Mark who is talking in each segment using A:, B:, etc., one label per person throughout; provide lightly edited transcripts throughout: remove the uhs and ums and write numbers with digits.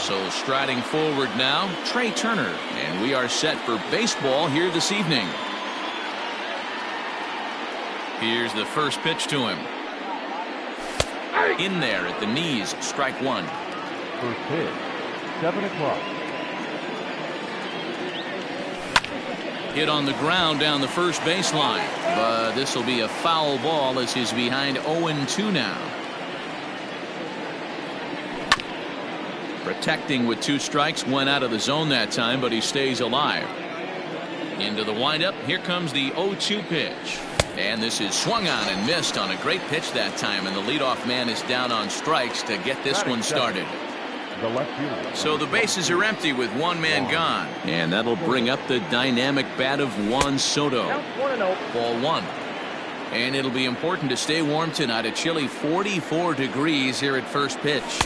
A: So striding forward now, Trey Turner, and we are set for baseball here this evening. Here's the first pitch to him. In there at the knees, strike one.
B: First pitch, 7 o'clock.
A: Hit on the ground down the first baseline, but this will be a foul ball as he's behind 0-2 now. Protecting with 2 strikes, went out of the zone that time, but he stays alive. Into the windup, here comes the 0-2 pitch. And this is swung on and missed on a great pitch that time, and the leadoff man is down on strikes to get this one started. So the bases are empty with one man gone, and that'll bring up the dynamic bat of Juan Soto. Ball 1. And it'll be important to stay warm tonight. A chilly 44 degrees here at first pitch.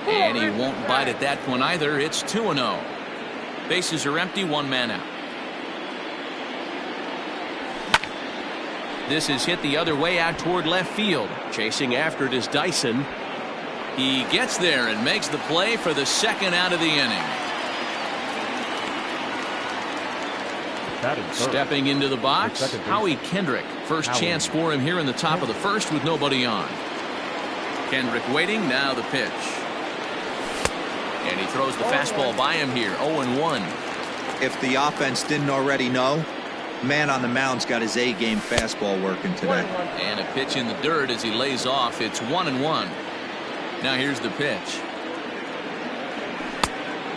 A: And he won't bite at that one either. It's 2-0. Bases are empty, one man out. This is hit the other way out toward left field. Chasing after it is Dyson. He gets there and makes the play for the second out of the inning. Stepping into the box, Howie Kendrick. First chance for him here in the top of the first with nobody on. Kendrick waiting, now the pitch. And he throws the fastball by him here, 0-1.
C: If the offense didn't already know, man on the mound's got his A-game fastball working today.
A: And a pitch in the dirt as he lays off. It's 1-1. Now here's the pitch.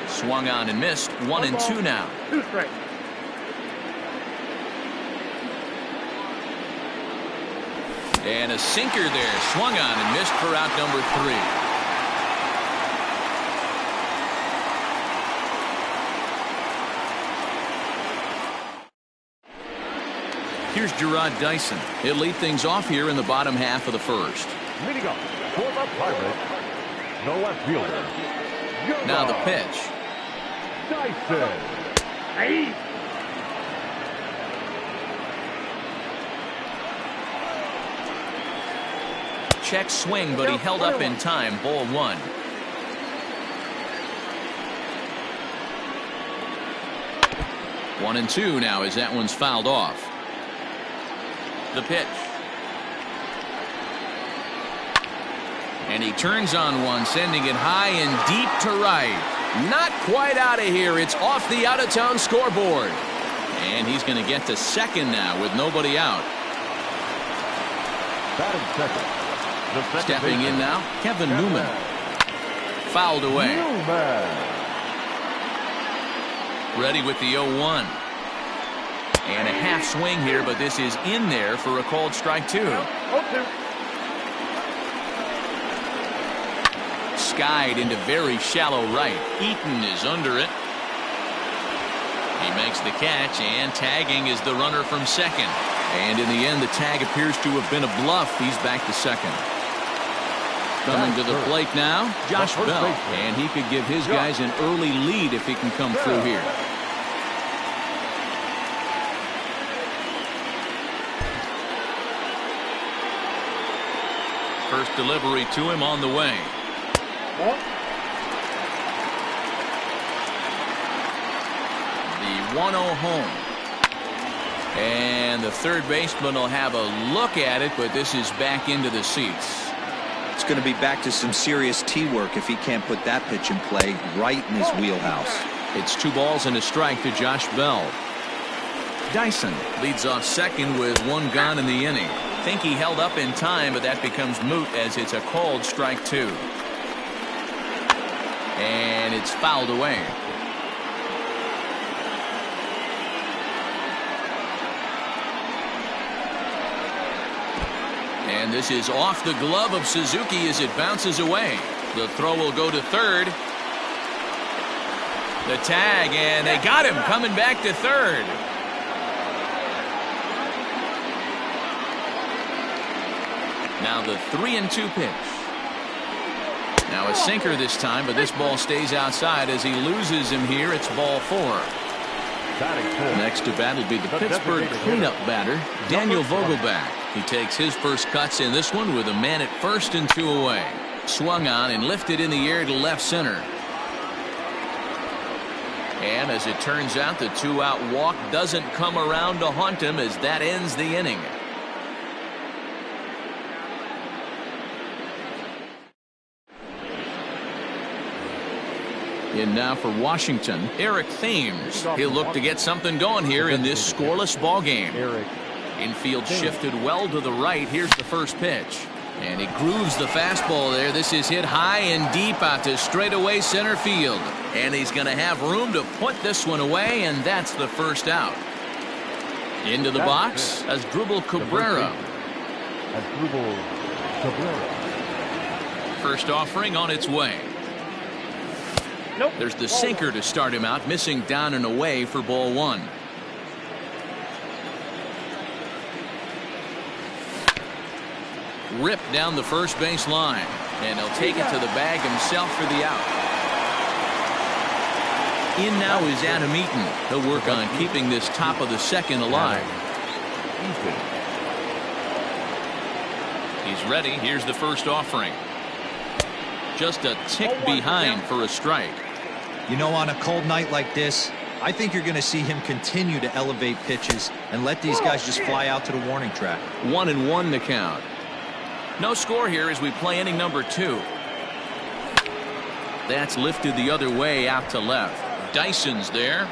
A: Swung on and missed. 1-2 now.
B: 2 strikes.
A: And a sinker there. Swung on and missed for out number 3. Here's Gerard Dyson. He'll lead things off here in the bottom half of the first.
B: Leading up for the Pirates, the left fielder.
A: Now the pitch.
B: Dyson. Hey.
A: Check swing, but he held up in time. Ball 1. One and 2 now as that one's fouled off. The pitch. And he turns on one, sending it high and deep to right. Not quite out of here. It's off the out-of-town scoreboard. And he's going to get to second now with nobody out. Stepping in now, Kevin Newman. Fouled away. Ready with the 0-1. And a half swing here, but this is in there for a called strike 2. Skied into very shallow right. Eaton is under it. He makes the catch, and tagging is the runner from second. And in the end, the tag appears to have been a bluff. He's back to second. Coming to the plate now, Josh Bell. And he could give his guys an early lead if he can come through here. First delivery to him on the way. The 1-0 home. And the third baseman will have a look at it, but this is back into the seats.
C: It's going to be back to some serious tee work if he can't put that pitch in play right in his wheelhouse.
A: It's 2 balls and a strike to Josh Bell. Dyson leads off second with 1 gone in the inning. Think he held up in time, but that becomes moot as it's a called strike 2. And it's fouled away. And this is off the glove of Suzuki as it bounces away. The throw will go to third. The tag, and they got him coming back to third. Now the 3-2 pitch. Now a sinker this time, but this ball stays outside as he loses him here. It's ball 4. Next to bat will be the Pittsburgh cleanup batter, Daniel Vogelbach. He takes his first cuts in this one with a man at first and 2 away. Swung on and lifted in the air to left center. And as it turns out, the 2-out walk doesn't come around to haunt him as that ends the inning. In now for Washington, Eric Thames. He'll look to get something going here in this scoreless ball game. Infield shifted well to the right. Here's the first pitch. And he grooves the fastball there. This is hit high and deep out to straightaway center field. And he's going to have room to put this one away, and that's the first out. Into the box as Asdrubal Cabrera. First offering on its way. There's the sinker to start him out, missing down and away for ball one. Ripped down the first base line, and he'll take it to the bag himself for the out. In now is Adam Eaton. He'll work on keeping this top of the second alive. He's ready. Here's the first offering. Just a tick behind for a strike.
C: You know, on a cold night like this, I think you're going to see him continue to elevate pitches and let these guys just fly out to the warning track.
A: 1-1 the count. No score here as we play inning number 2. That's lifted the other way out to left. Dyson's there,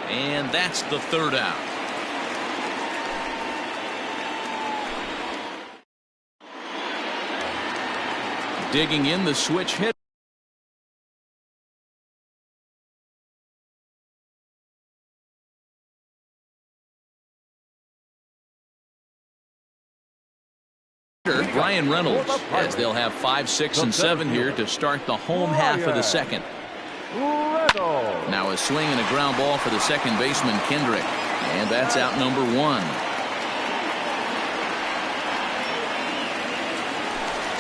A: and that's the third out. Digging in the switch hit. Brian Reynolds, as they'll have 5, 6, and 7 here to start the home half of the second. Now a swing and a ground ball for the second baseman Kendrick, and that's out number 1.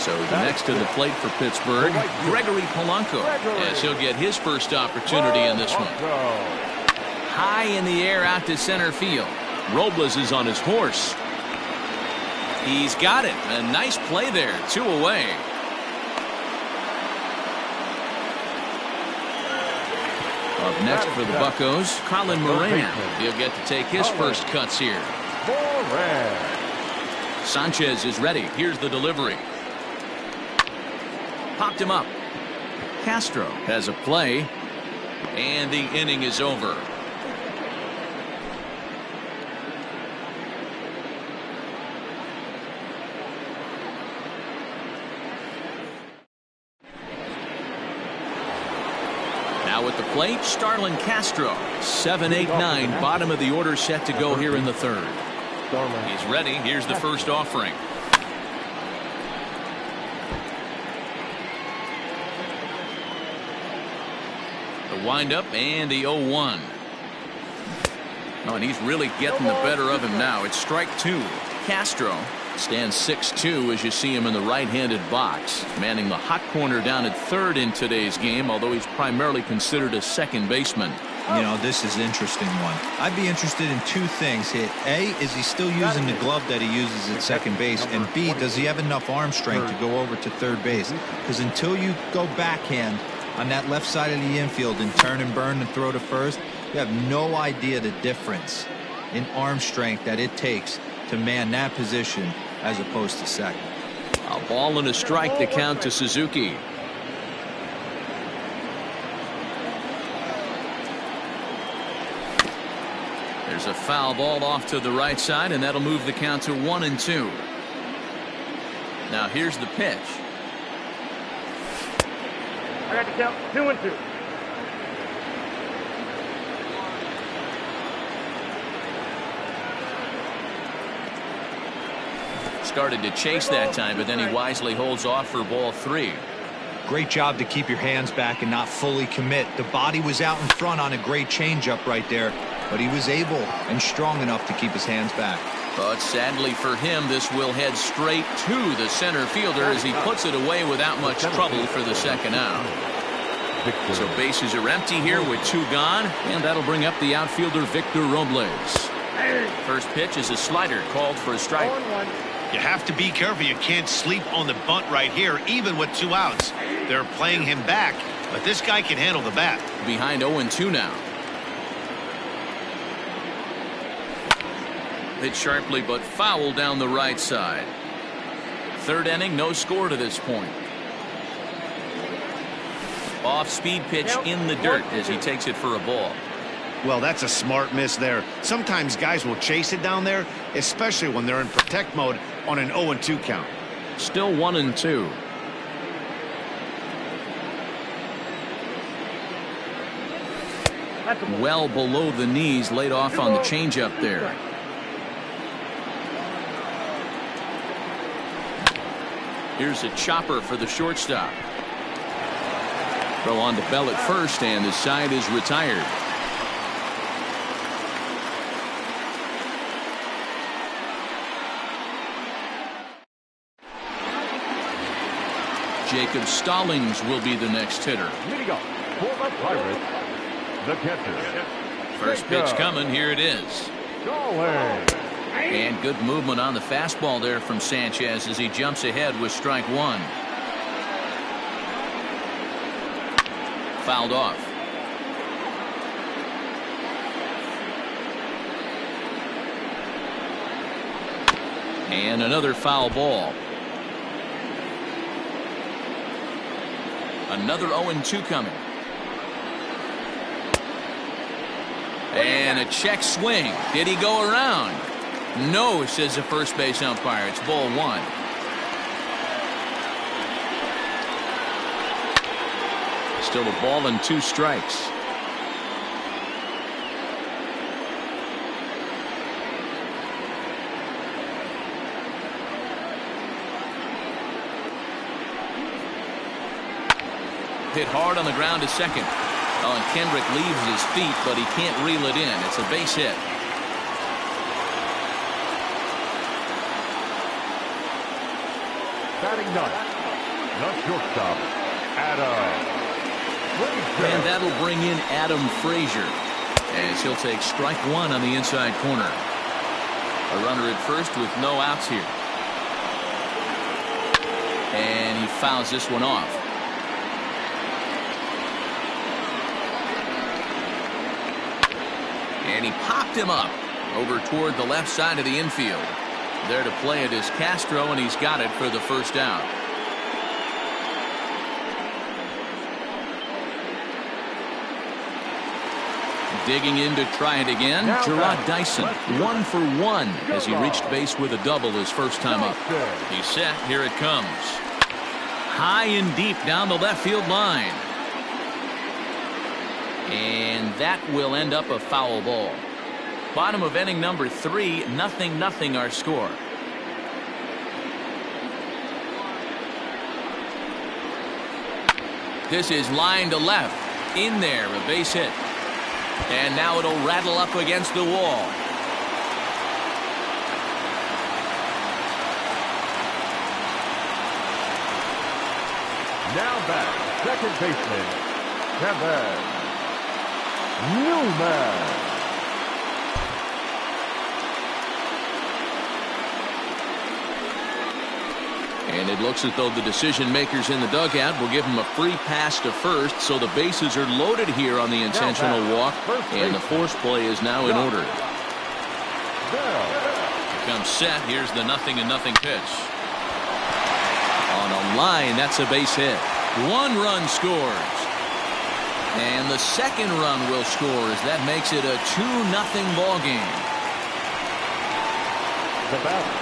A: So next to the plate for Pittsburgh, Gregory Polanco, as he'll get his first opportunity in this one. High in the air out to center field. Robles is on his horse. He's got it. A nice play there. 2 away. Up next for the Buccos, Colin Moran. He'll get to take his first cuts here. Sanchez is ready. Here's the delivery. Popped him up. Castro has a play, and the inning is over. Now at the plate, Starlin Castro. 7, 8, 9, bottom of the order set to go here in the third. He's ready. Here's the first offering. The windup and the 0-1. Oh, and he's really getting the better of him now. It's strike 2. Castro stands 6'2" as you see him in the right-handed box, manning the hot corner down at third in today's game, although he's primarily considered a second baseman.
C: You know, this is an interesting one. I'd be interested in 2 things here. A, is he still using the glove that he uses at second base? And B, does he have enough arm strength to go over to third base? Because until you go backhand on that left side of the infield and turn and burn and throw to first, you have no idea the difference in arm strength that it takes to man that position as opposed to second.
A: A ball and a strike to count to Suzuki. There's a foul ball off to the right side, and that'll move the count to 1-2. Now here's the pitch.
B: I got to count 2-2.
A: Started to chase that time, but then he wisely holds off for ball 3.
C: Great job to keep your hands back and not fully commit. The body was out in front on a great changeup right there, but he was able and strong enough to keep his hands back.
A: But sadly for him, this will head straight to the center fielder as he puts it away without much trouble for the second out. So bases are empty here with 2 gone, and that'll bring up the outfielder Victor Robles. First pitch is a slider called for a strike.
D: You have to be careful. You can't sleep on the bunt right here, even with 2 outs. They're playing him back, but this guy can handle the bat.
A: Behind 0-2 now. hit sharply but foul down the right side. Third inning, no score to this point. Off-speed pitch in the dirt as he takes it for a ball.
D: Well, that's a smart miss there. Sometimes guys will chase it down there, especially when they're in protect mode on an 0-2 count.
A: Still 1-2. Well below the knees, laid off on the changeup there. Here's a chopper for the shortstop. Throw on to Bell at first, and the side is retired. Jacob Stallings will be the next hitter.
B: Leading up for the Pirates, the catcher.
A: First pitch coming. Here it is.
B: Stallings.
A: And good movement on the fastball there from Sanchez as he jumps ahead with strike one. Fouled off. And another foul ball. Another 0-2 coming. And a check swing. Did he go around? No, says the first base umpire. It's ball one. Still a ball and 2 strikes. Hit hard on the ground to second. Oh, and Kendrick leaves his feet, but he can't reel it in. It's a base hit.
B: Batting ninth, the shortstop, Adam Frazier.
A: And that'll bring in Adam Frazier as he'll take strike one on the inside corner. A runner at first with no outs here. And he fouls this one off. And he popped him up over toward the left side of the infield. There to play it is Castro, and he's got it for the first out. Digging in to try it again, Gerard Dyson, 1 for 1 as he reached base with a double his first time up. He's set. Here it comes. High and deep down the left field line. And that will end up a foul ball. Bottom of inning number 3, 0-0 our score. This is line to left. In there, a base hit. And now it'll rattle up against the wall.
B: Now back, second baseman, Kevin Newman.
A: And it looks as though the decision makers in the dugout will give him a free pass to first, so the bases are loaded here on the intentional walk, and the force play is now in order. Comes set. Here's the 0-0 pitch. On a line, that's a base hit. 1 run scores. And the second run will score as that makes it a 2-0 ball game.
B: The batter,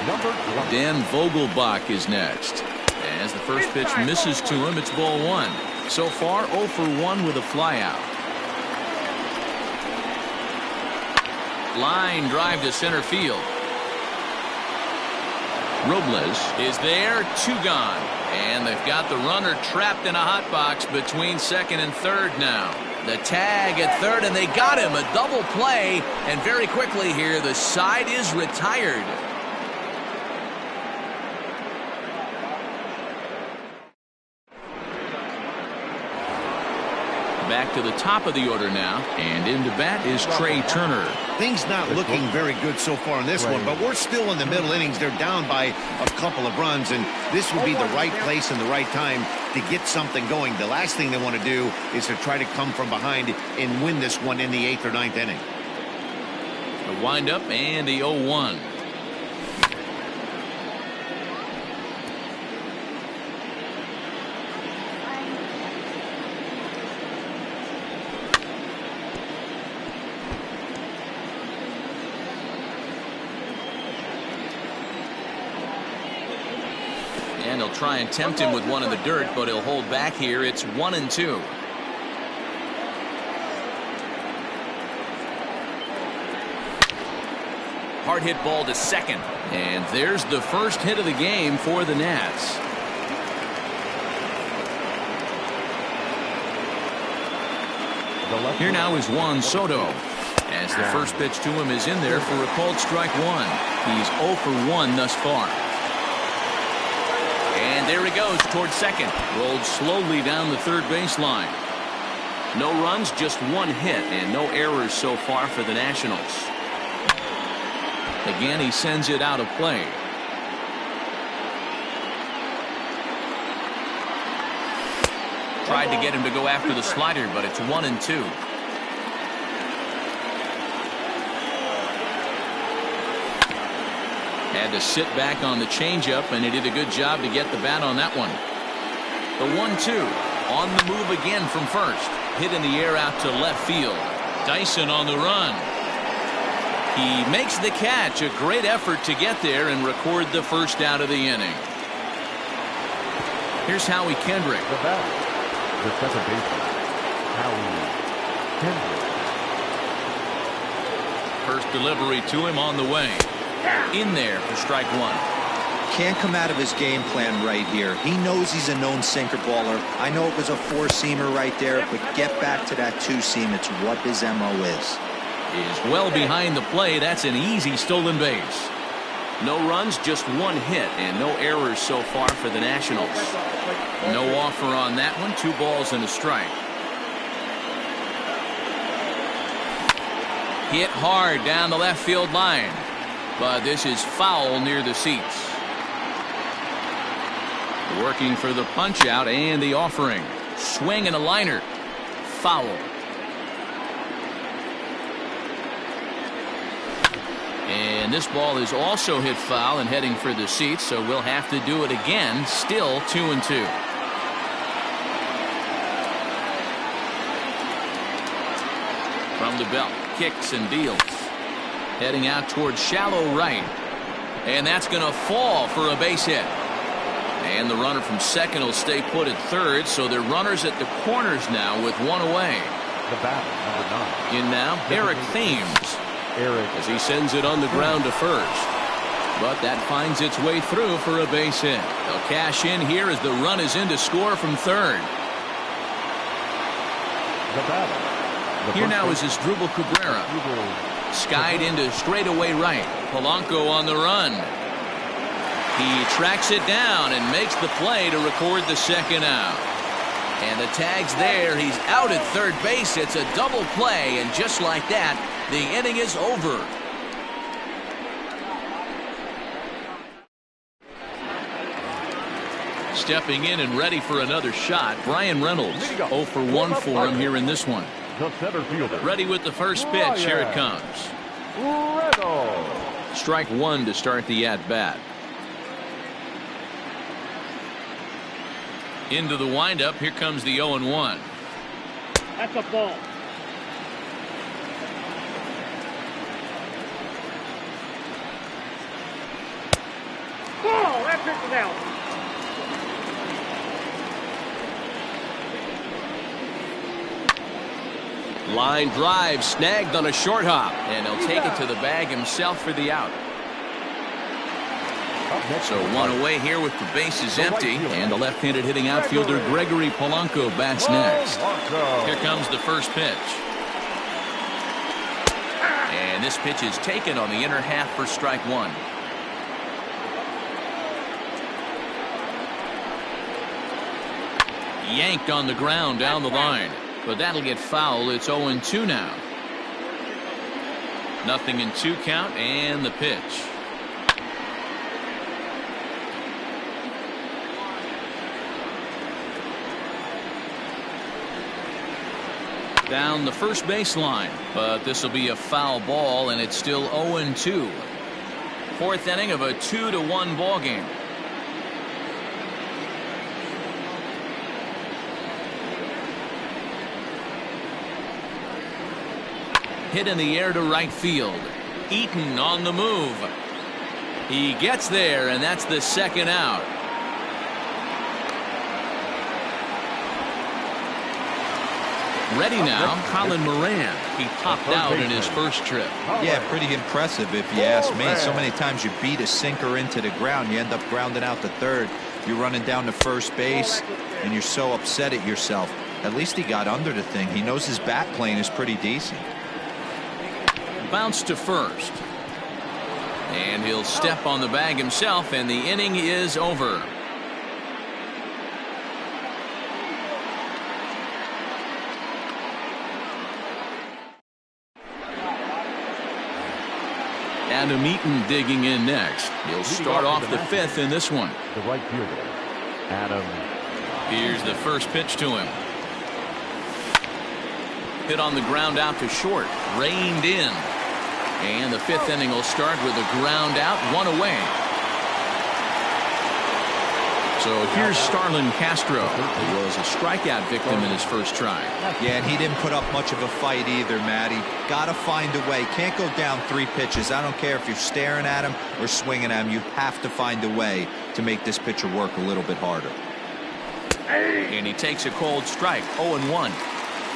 B: number 20.
A: Dan Vogelbach is next. As the first pitch misses to him, it's ball 1. So far, 0 for 1 with a flyout. Line drive to center field. Robles is there, 2 gone. And they've got the runner trapped in a hot box between second and third now. The tag at third, and they got him. A double play, and very quickly here, the side is retired. Back to the top of the order now, and into bat is Trey Turner.
D: Things not looking very good so far in this one, but we're still in the middle innings. They're down by a couple of runs, and this would be the right place and the right time to get something going. The last thing they want to do is to try to come from behind and win this one in the 8th or 9th inning.
A: The windup and the 0-1. And he'll try and tempt him with one in the dirt, but he'll hold back here. It's 1-2. Hard hit ball to second. And there's the first hit of the game for the Nats. Here now is Juan Soto. As the first pitch to him is in there for a called strike one. He's 0 for 1 thus far. And there he goes towards second. Rolled slowly down the third baseline. No runs, just one hit, and no errors so far for the Nationals. Again, he sends it out of play. Tried to get him to go after the slider, but it's 1-2. Had to sit back on the changeup, and he did a good job to get the bat on that one. The 1-2 on the move again from first. Hit in the air out to left field. Dyson on the run. He makes the catch. A great effort to get there and record the first out of the inning. Here's Howie Kendrick.
B: The batter, the second baseman, Howie Kendrick.
A: First delivery to him on the way. In there for strike one.
C: Can't come out of his game plan right here. He knows he's a known sinker baller. I know it was a four-seamer right there, but get back to that two-seam. It's what his MO is.
A: Is well behind the play. That's an easy stolen base. No runs, just one hit, and no errors so far for the Nationals. No offer on that one. 2 balls and a strike. Hit hard down the left field line, but this is foul near the seats. Working for the punch out and the offering. Swing and a liner. Foul. And this ball is also hit foul and heading for the seats, so we'll have to do it again. Still 2-2. From the belt, kicks and deals. Heading out towards shallow right. And that's going to fall for a base hit. And the runner from second will stay put at third, so they're runners at the corners now with one away.
B: The batter, number 9.
A: In now, Eric Thames. As he sends it on the ground to first. But that finds its way through for a base hit. They'll cash in here as the run is in to score from third.
B: The batter.
A: Here now is Asdrubal Cabrera. Skied into straightaway right. Polanco on the run. He tracks it down and makes the play to record the second out. And the tag's there. He's out at third base. It's a double play, and just like that, the inning is over. Stepping in and ready for another shot, Brian Reynolds. 0 for 1 for him here in this one.
B: The center fielder.
A: Ready with the first pitch. Here it comes.
B: Reynolds.
A: Strike one to start the at-bat. Into the windup. Here comes the 0-1.
E: That's a ball. Ball. That pitch is out.
A: Line drive snagged on a short hop, and he'll take it to the bag himself for the out. So one away here with the bases empty, and the left-handed hitting outfielder Gregory Polanco bats next. Here comes the first pitch. And this pitch is taken on the inner half for strike one. Yanked on the ground down the line, but that'll get foul. It's 0-2 now. 0-2 count, and the pitch. Down the first baseline, but this will be a foul ball, and it's still 0-2. Fourth inning of a 2-1 ball game. Hit in the air to right field. Eaton on the move. He gets there, and that's the second out. Ready now, Colin Moran. He popped out in his first trip.
C: Yeah, pretty impressive if you ask me. So many times you beat a sinker into the ground, you end up grounding out to third. You're running down to first base, and you're so upset at yourself. At least he got under the thing. He knows his bat plane is pretty decent.
A: Bounce to first. And he'll step on the bag himself, and the inning is over. Adam Eaton digging in next. He'll start off the fifth in this one.
B: The right fielder, Adam.
A: Here's the first pitch to him. Hit on the ground out to short. Reined in. And the fifth inning will start with a ground out, one away. So here's Starlin Castro, who was a strikeout victim in his first try.
C: Yeah, and he didn't put up much of a fight either, Matty. Gotta find a way. Can't go down 3 pitches. I don't care if you're staring at him or swinging at him. You have to find a way to make this pitcher work a little bit harder.
A: And he takes a cold strike, 0-1.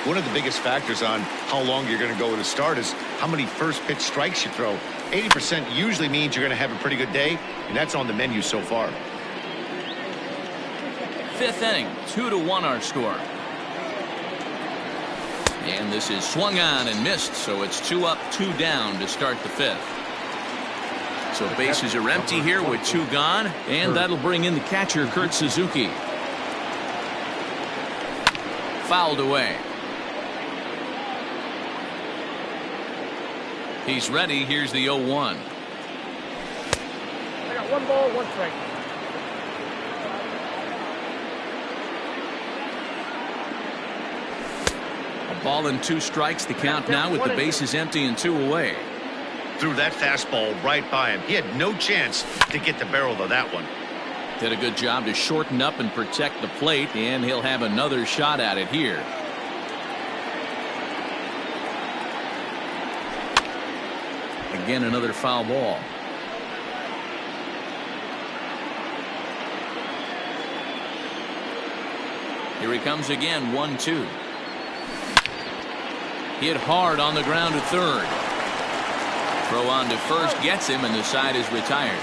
D: One of the biggest factors on how long you're going to go with a start is how many first pitch strikes you throw. 80% usually means you're going to have a pretty good day, and that's on the menu so far.
A: Fifth inning, 2-1 our score. And this is swung on and missed, so it's 2 up, 2 down to start the fifth. So bases are empty here with 2 gone, and that'll bring in the catcher, Kurt Suzuki. Fouled away. He's ready. Here's the 0-1.
E: I got 1 ball, 1 strike.
A: A ball and 2 strikes. The count now with the bases empty and 2 away.
D: Threw that fastball right by him. He had no chance to get the barrel of that one.
A: Did a good job to shorten up and protect the plate, and he'll have another shot at it here. Again, another foul ball. Here he comes again, 1-2. Hit hard on the ground to third. Throw on to first gets him, and the side is retired.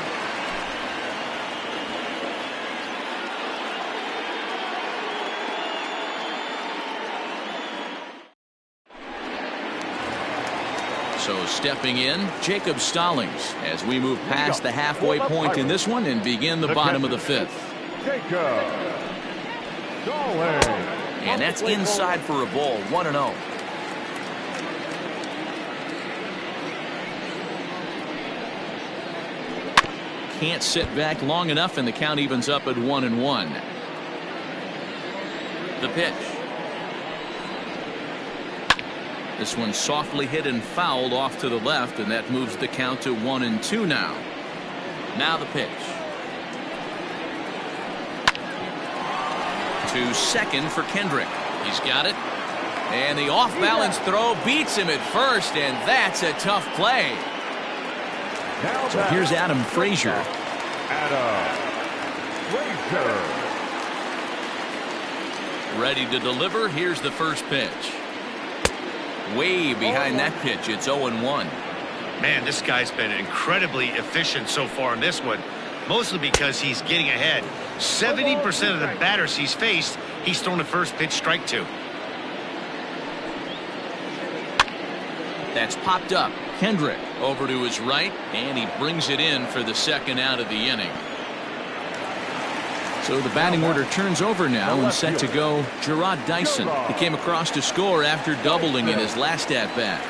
A: So stepping in, Jacob Stallings as we move past the halfway point in this one and begin the bottom of the fifth.
B: Jacob Stallings.
A: And that's inside for a ball, 1-0. Can't sit back long enough, and the count evens up at 1-1. The pitch. This one softly hit and fouled off to the left, and that moves the count to 1-2 now. Now the pitch. To second for Kendrick. He's got it. And the off-balance throw beats him at first, and that's a tough play. So here's Adam Frazier.
B: Adam Frazier.
A: Ready to deliver. Here's the first pitch. Way behind that pitch. It's 0-1.
D: Man, this guy's been incredibly efficient so far in this one, mostly because he's getting ahead. 70% of the batters he's faced, he's thrown a first pitch strike to.
A: That's popped up. Kendrick over to his right, and he brings it in for the second out of the inning. So the batting order turns over now, and set to go Gerard Dyson. He came across to score after doubling in his last at-bat.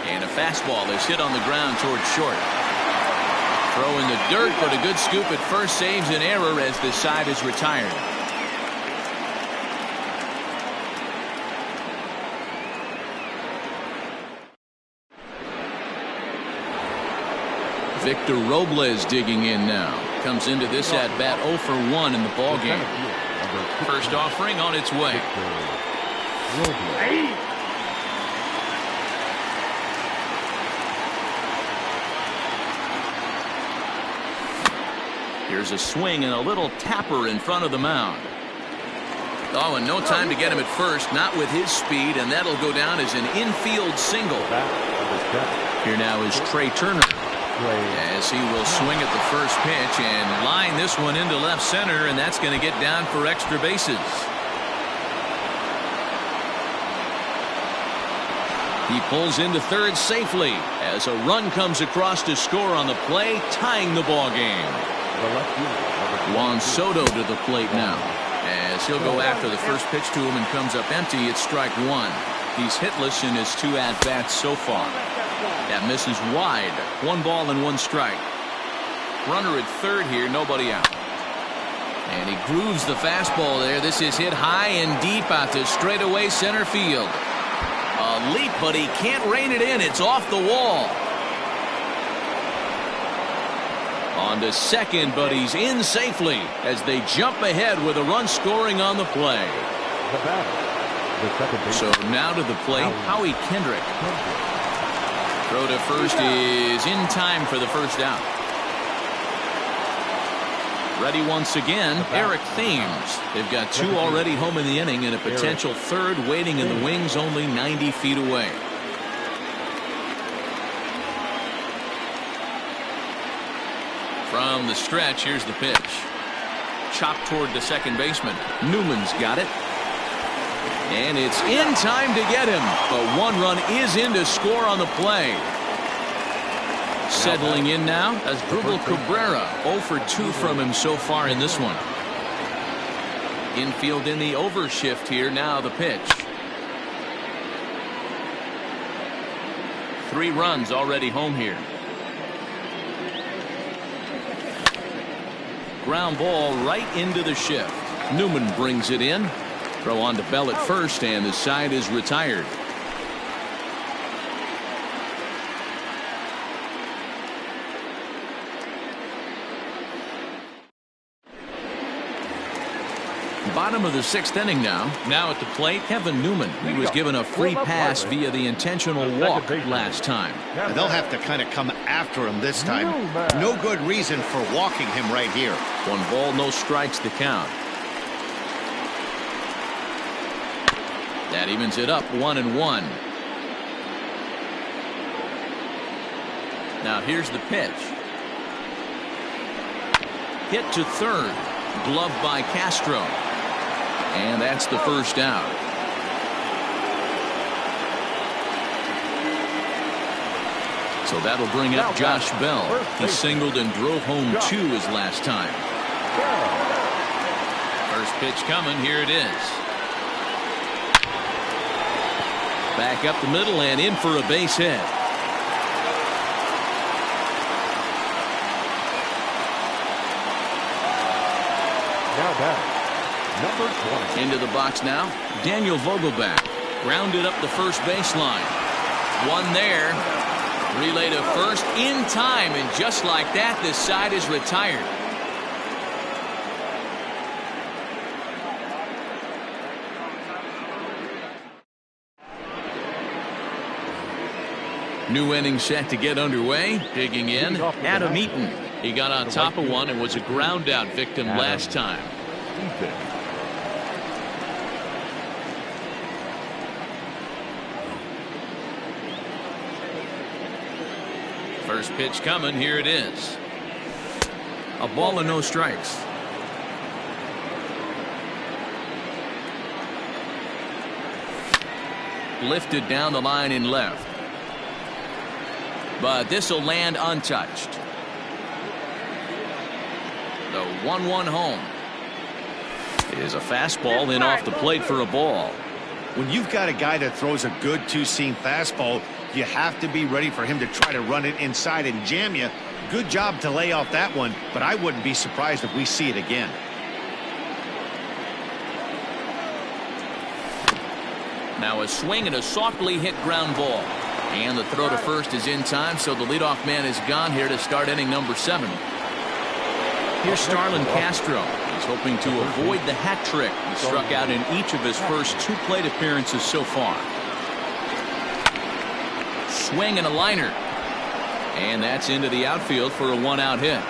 A: And a fastball is hit on the ground towards short. Throw in the dirt, but a good scoop at first saves an error as the side is retired. Victor Robles digging in now. Comes into this at bat 0 for 1 in the ball game. First offering on its way. Here's a swing and a little tapper in front of the mound. Oh, and no time to get him at first, not with his speed, and that'll go down as an infield single. Here now is Trey Turner, as he will swing at the first pitch and line this one into left center, and that's going to get down for extra bases. He pulls into third safely as a run comes across to score on the play, tying the ball game. Juan Soto to the plate now, as he'll go after the first pitch to him and comes up empty. It's strike one. He's hitless in his 2 at-bats so far. That misses wide. 1 ball and 1 strike. Runner at third here, nobody out. And he grooves the fastball there. This is hit high and deep out to straightaway center field. A leap, but he can't rein it in. It's off the wall. On to second, but he's in safely as they jump ahead with a run scoring on the play. So now to the plate, Howie Kendrick. Throw to first is in time for the first out. Ready once again, Eric Thames. They've got 2 already home in the inning and a potential third waiting in the wings only 90 feet away. From the stretch, here's the pitch. Chopped toward the second baseman. Newman's got it. And it's in time to get him. But 1 run is in to score on the play. Settling in now as Drupal Cabrera. 0 for 2 from him so far in this one. Infield in the overshift here. Now the pitch. 3 runs already home here. Ground ball right into the shift. Newman brings it in. Throw on to Bell at first, and the side is retired. Bottom of the 6th inning now. Now at the plate, Kevin Newman. He was given a free pass via the intentional walk last time.
D: And they'll have to kind of come after him this time. No good reason for walking him right here.
A: 1 ball, no strikes to count. That evens it up 1-1. Now here's the pitch. Hit to third. Gloved by Castro. And that's the first out. So that'll bring up Josh Bell. He singled and drove home 2 his last time. First pitch coming. Here it is. Back up the middle and in for a base hit.
B: Now back. Number 20.
A: Into the box now. Daniel Vogelback. Grounded up the first baseline. 1 there. Relay to first in time, and just like that, this side is retired. New inning set to get underway. Digging in, Adam Eaton. He got on top of one and was a ground out victim last time. First pitch coming. Here it is. A ball and no strikes. Lifted down the line in left. But this will land untouched. The 1-1 home. It is a fastball in off the plate for a ball.
D: When you've got a guy that throws a good 2-seam fastball, you have to be ready for him to try to run it inside and jam you. Good job to lay off that one, but I wouldn't be surprised if we see it again.
A: Now a swing and a softly hit ground ball. And the throw to first is in time, so the leadoff man is gone here to start inning number 7. Here's Starlin Castro. He's hoping to avoid the hat trick. He struck out in each of his first 2 plate appearances so far. Swing and a liner. And that's into the outfield for a 1-out hit.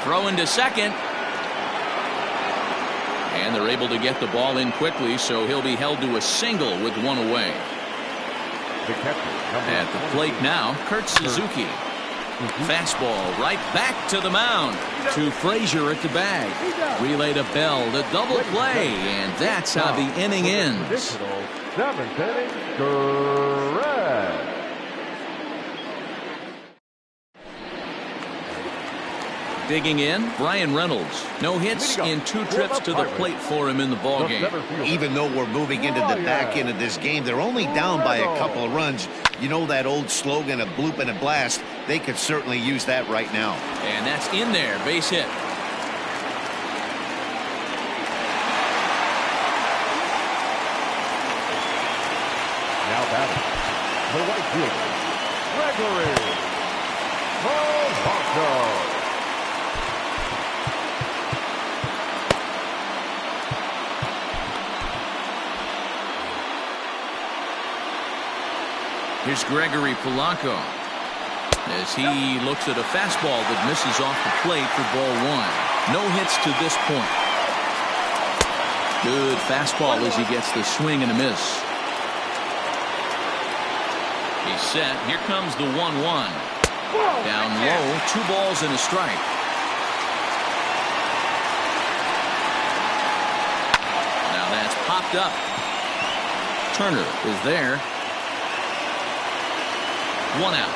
A: Throw into second. And they're able to get the ball in quickly, so he'll be held to a single with 1 away. At the plate now, Kurt Suzuki. Fastball right back to the mound. To Frazier at the bag. Relay to Bell, the double play, and that's how the inning ends.
B: 7th inning, correct.
A: Digging in, Brian Reynolds. No hits in 2 trips to the plate for him in the ballgame.
D: Even though we're moving into the back end of this game, they're only down by a couple of runs. You know that old slogan, a bloop and a blast. They could certainly use that right now.
A: And that's in there, base hit.
B: Now batting, the right fielder, Gregory Polanco.
A: Here's Gregory Polanco as he looks at a fastball that misses off the plate for ball 1. No hits to this point. Good fastball as he gets the swing and a miss. He's set. Here comes the 1-1. Down low, 2 balls and a strike. Now that's popped up. Turner is there. 1 out.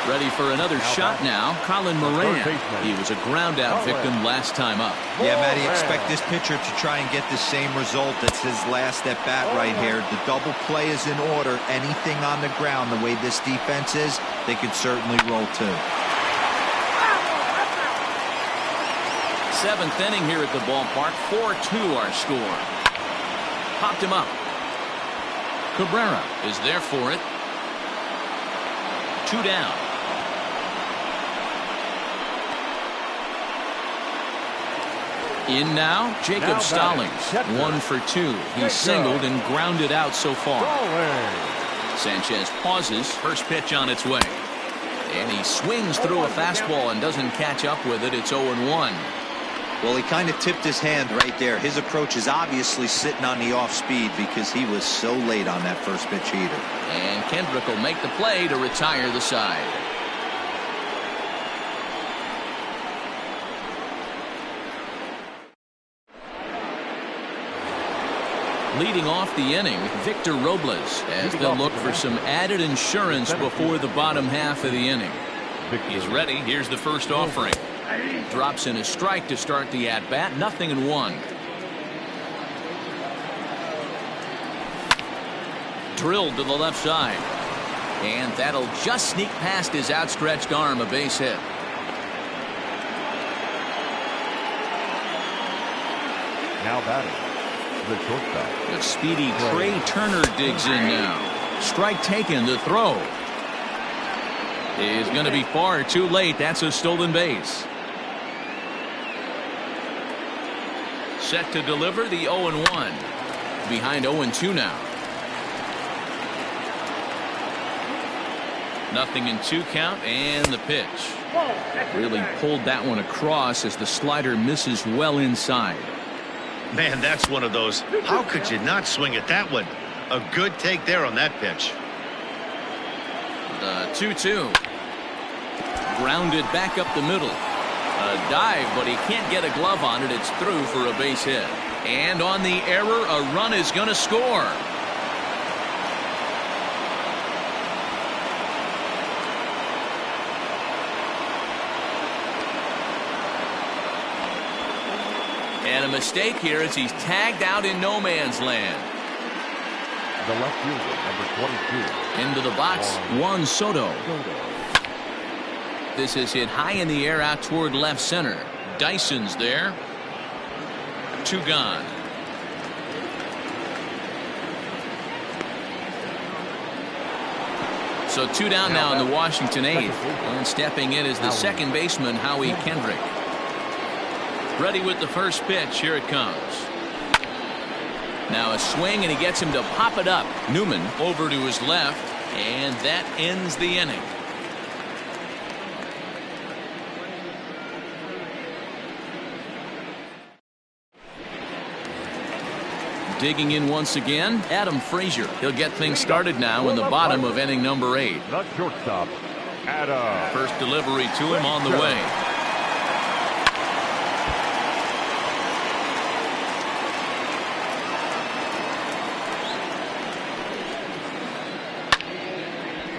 A: Ready for another shot now, Colin Moran. He was a ground out victim last time up.
C: Yeah, Matty, expect this pitcher to try and get the same result as his last at bat right here. The double play is in order. Anything on the ground, the way this defense is, they could certainly roll too.
A: 7th inning here at the ballpark. 4-2 our score. Popped him up. Cabrera is there for it. 2 down. In now, Jacob Stallings. 1 for 2. He's singled and grounded out so far. Sanchez pauses. First pitch on its way. And he swings through a fastball and doesn't catch up with it. It's 0-1.
C: Well, he kind of tipped his hand right there. His approach is obviously sitting on the off speed because he was so late on that first pitch heater.
A: And Kendrick will make the play to retire the side. Leading off the inning, Victor Robles, as they'll look for some added insurance before the bottom half of the inning. He's ready. Here's the first offering. Drops in a strike to start the at-bat. 0-1. Drilled to the left side. And that'll just sneak past his outstretched arm, a base hit.
B: Now batting, the shortstop.
A: The speedy Trey Turner digs in now. Strike taken. The throw is going to be far too late. That's a stolen base. Set to deliver the 0-1. Behind 0-2 now. 0-2 count, and the pitch. Really pulled that one across as the slider misses well inside.
D: Man, that's one of those. How could you not swing at that one? A good take there on that pitch.
A: The 2-2. Grounded back up the middle. A dive, but he can't get a glove on it. It's through for a base hit. And on the error, a run is going to score. And a mistake here as he's tagged out in no man's land.
B: The left fielder, number 22.
A: Into the box, Juan Soto. This is hit high in the air out toward left center. Dyson's there. 2 gone. So 2 down now in the Washington 8th. And stepping in is the second baseman, Howie Kendrick. Ready with the first pitch. Here it comes. Now a swing, and he gets him to pop it up. Newman over to his left, and that ends the inning. Digging in once again, Adam Frazier. He'll get things started now in the bottom of inning number 8.
B: The shortstop, Adam.
A: First delivery to him on the way.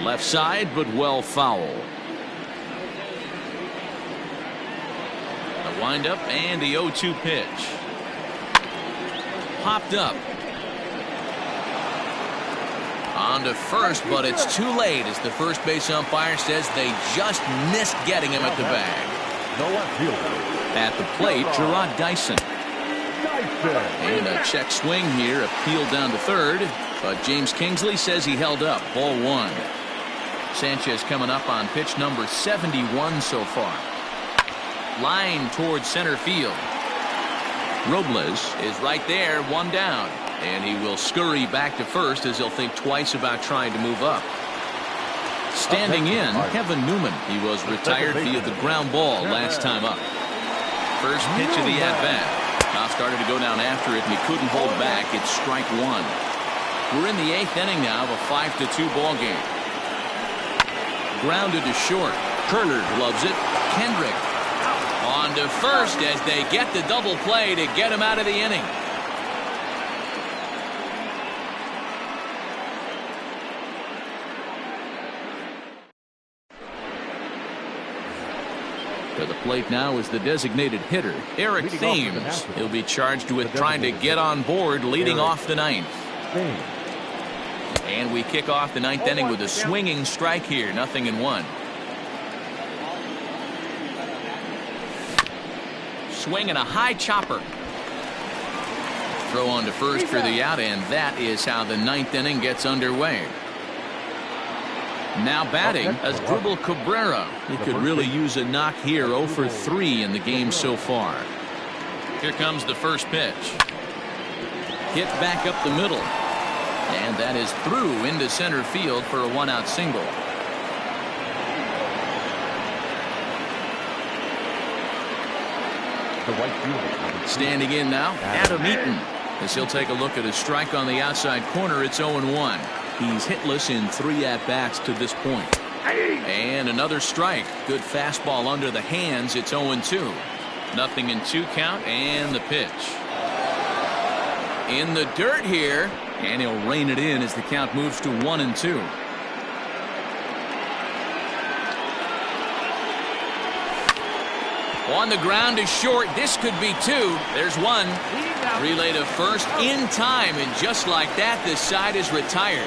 A: Left side, but well foul. The windup and the 0-2 pitch. Popped up. On to first, but it's too late as the first base umpire says they just missed getting him at the bag.
B: No left fielder.
A: At the plate, Gerard Dyson. And a check swing here, appealed down to third, but James Kingsley says he held up. Ball 1. Sanchez coming up on pitch number 71 so far. Line towards center field. Robles is right there, 1 down, and he will scurry back to first as he'll think twice about trying to move up. Standing in, Kevin Newman. He was retired via the ground ball last time up. First pitch of the at-bat. Now started to go down after it, and he couldn't hold back. It's strike 1. We're in the 8th inning now of a 5-2 ball game. Grounded to short. Kerner loves it. Kendrick on to first as they get the double play to get him out of the inning. To the plate now is the designated hitter, Eric Thames. He'll be charged with trying to get on board leading off the 9th. And we kick off the 9th inning with a swinging strike here, 0-1. Swing and a high chopper. Throw on to first for the out, and that is how the 9th inning gets underway. Now batting Asdrubal Cabrera. He could really use a knock here. 0 for 3 in the game so far. Here comes the first pitch. Hit back up the middle. And that is through into center field for a 1-out single. Standing in now, Adam Eaton, as he'll take a look at a strike on the outside corner. It's 0-1. He's hitless in 3 at-bats to this point. And another strike. Good fastball under the hands. It's 0-2. 0-2 count, and the pitch. In the dirt here, and he'll rein it in as the count moves to 1-2. On the ground to short. This could be 2. There's 1. Relay to first in time, and just like that, this side is retired.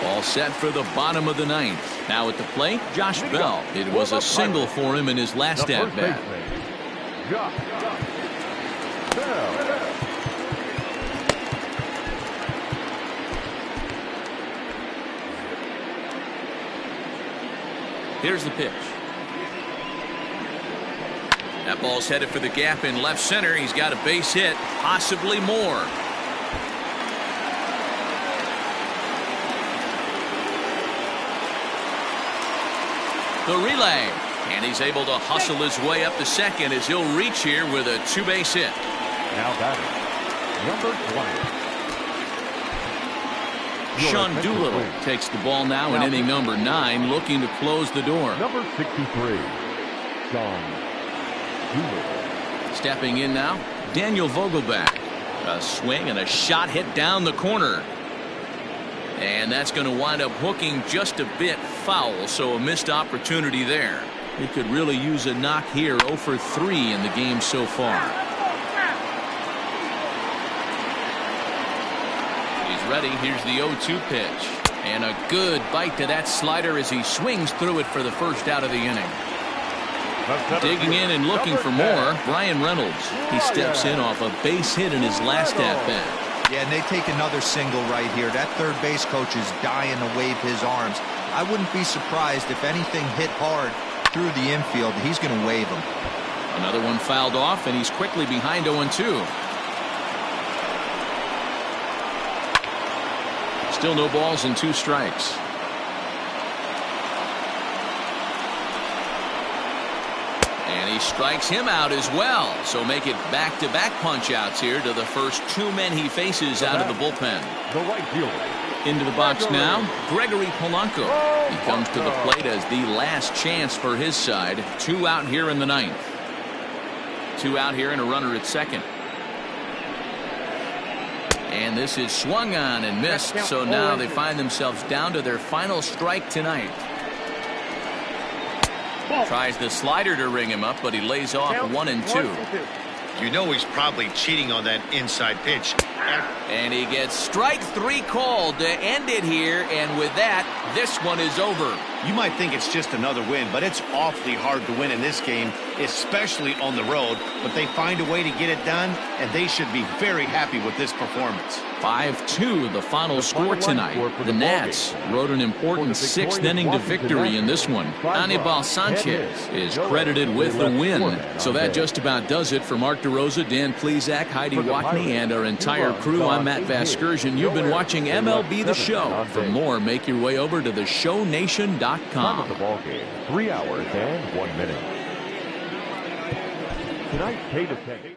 A: All set for the bottom of the 9th. Now at the plate, Josh Bell. It was a single for him in his last at-bat. Here's the pitch. That ball's headed for the gap in left center. He's got a base hit, possibly more. The relay, and he's able to hustle his way up to second as he'll reach here with a 2-base hit.
B: Now batting, number 20.
A: Sean Doolittle takes the ball now in inning number 9, looking to close the door.
B: Number 63, Sean Doolittle.
A: Stepping in now, Daniel Vogelback. A swing and a shot hit down the corner. And that's going to wind up hooking just a bit foul, so a missed opportunity there. He could really use a knock here. 0 for 3 in the game so far. He's ready. Here's the 0-2 pitch. And a good bite to that slider as he swings through it for the first out of the inning. Digging in and looking for more, Brian Reynolds. He steps in off a base hit in his last at-bat.
C: Yeah, and they take another single right here. That third base coach is dying to wave his arms. I wouldn't be surprised if anything hit hard through the infield. He's going to wave them.
A: Another one fouled off, and he's quickly behind 0-2. Still no balls and 2 strikes. And he strikes him out as well. So make it back-to-back punch-outs here to the first 2 men he faces out of the bullpen.
B: The right fielder.
A: Into the box now, Gregory Polanco. He comes to the plate as the last chance for his side. 2 out here in the 9th. 2 out here and a runner at second. And this is swung on and missed. So now they find themselves down to their final strike tonight. Tries the slider to ring him up, but he lays off 1-2.
D: You know he's probably cheating on that inside pitch.
A: And he gets strike 3 called to end it here, and with that, this one is over.
D: You might think it's just another win, but it's awfully hard to win in this game, especially on the road. But they find a way to get it done, and they should be very happy with this performance.
A: 5-2 the final score tonight. The Nats rode an important 6th inning to victory in this one. Anibal Sanchez is credited with the win. So that just about does it for Mark DeRosa, Dan Plesac, Heidi Watney, and our entire crew. I'm Matt Vasgersian. You've been watching MLB The Show. For more, make your way over to theshownation.com.
B: The ball game, 3 hours and 1 minute. Tonight's K-10.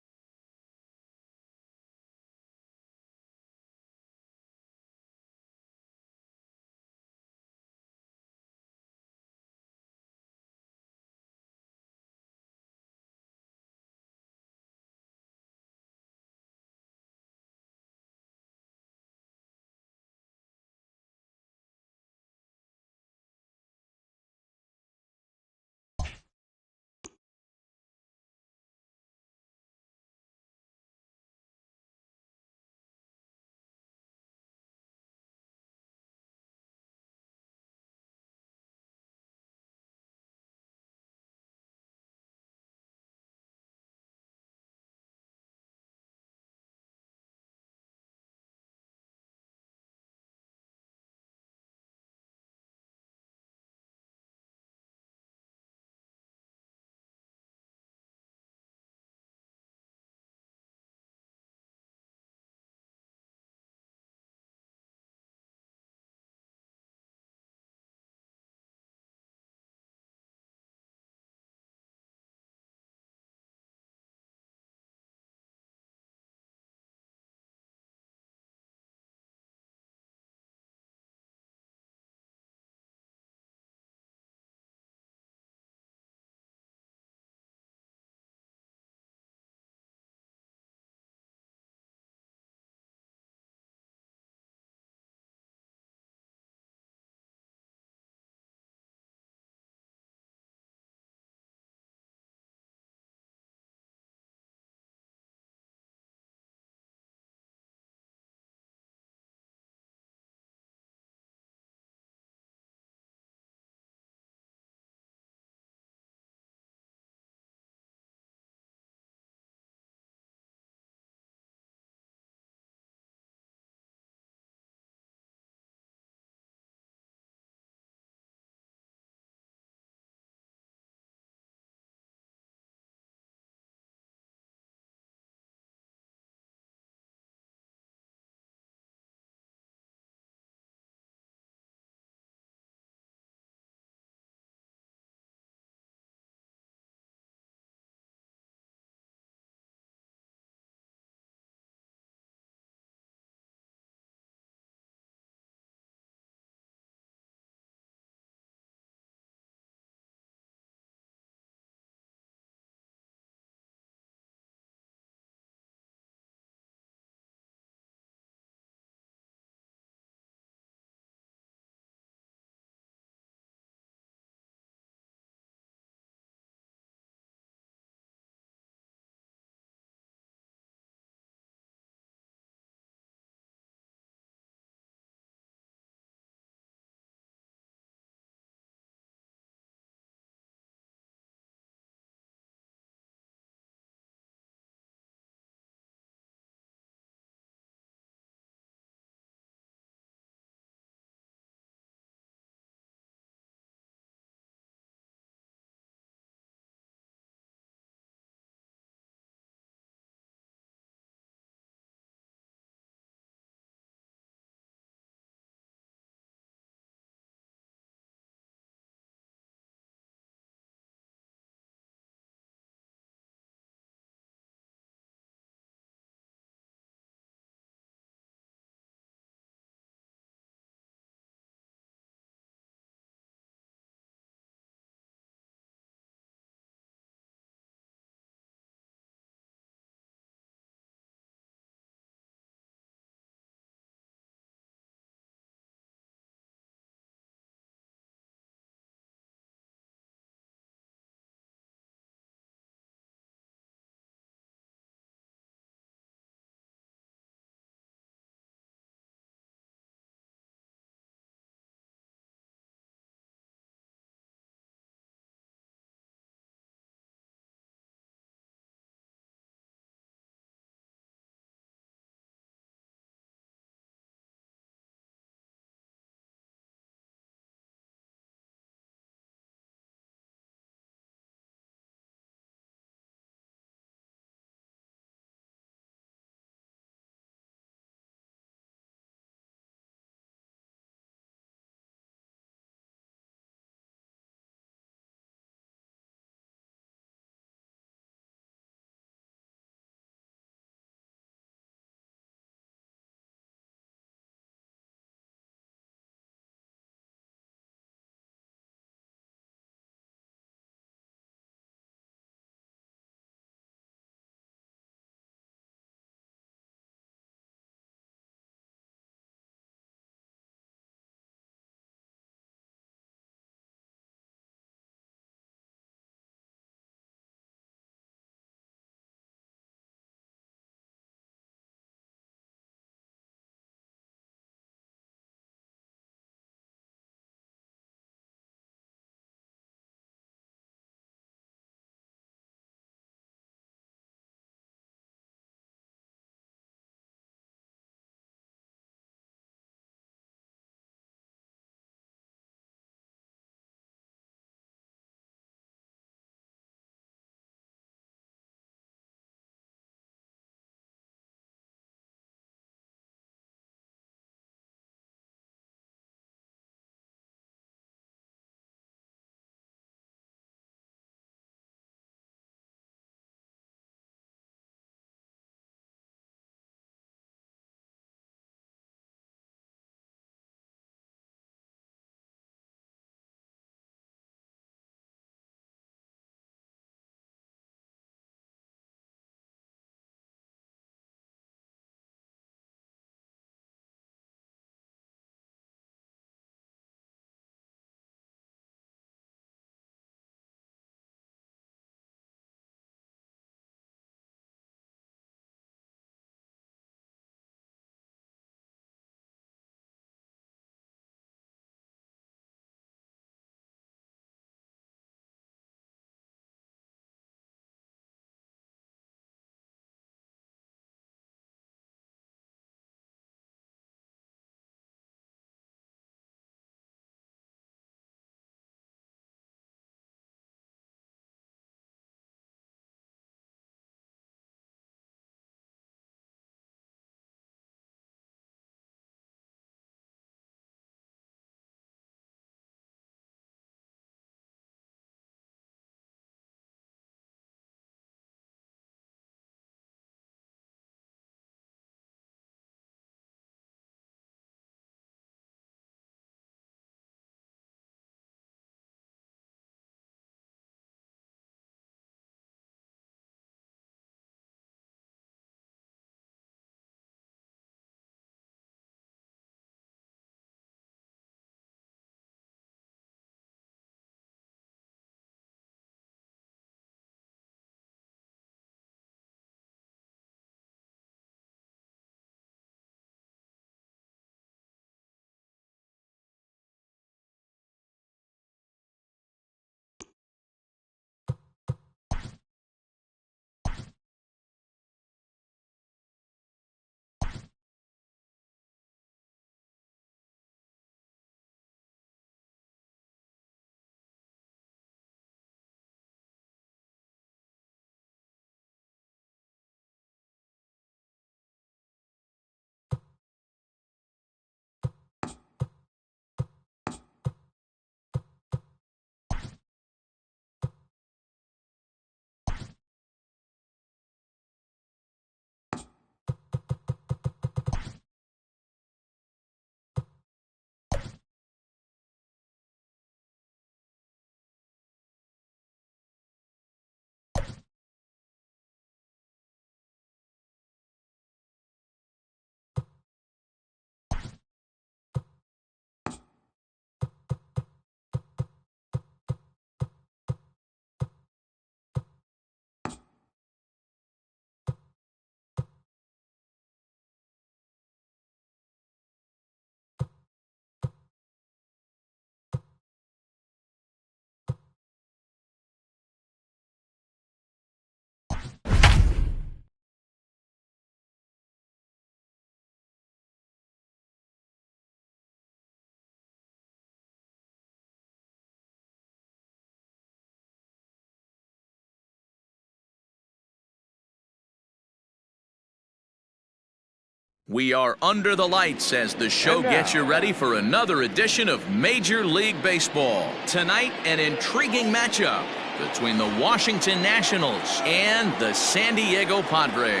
A: We are under the lights as the show gets you ready for another edition of Major League Baseball. Tonight, an intriguing matchup between the Washington Nationals and the San Diego Padres.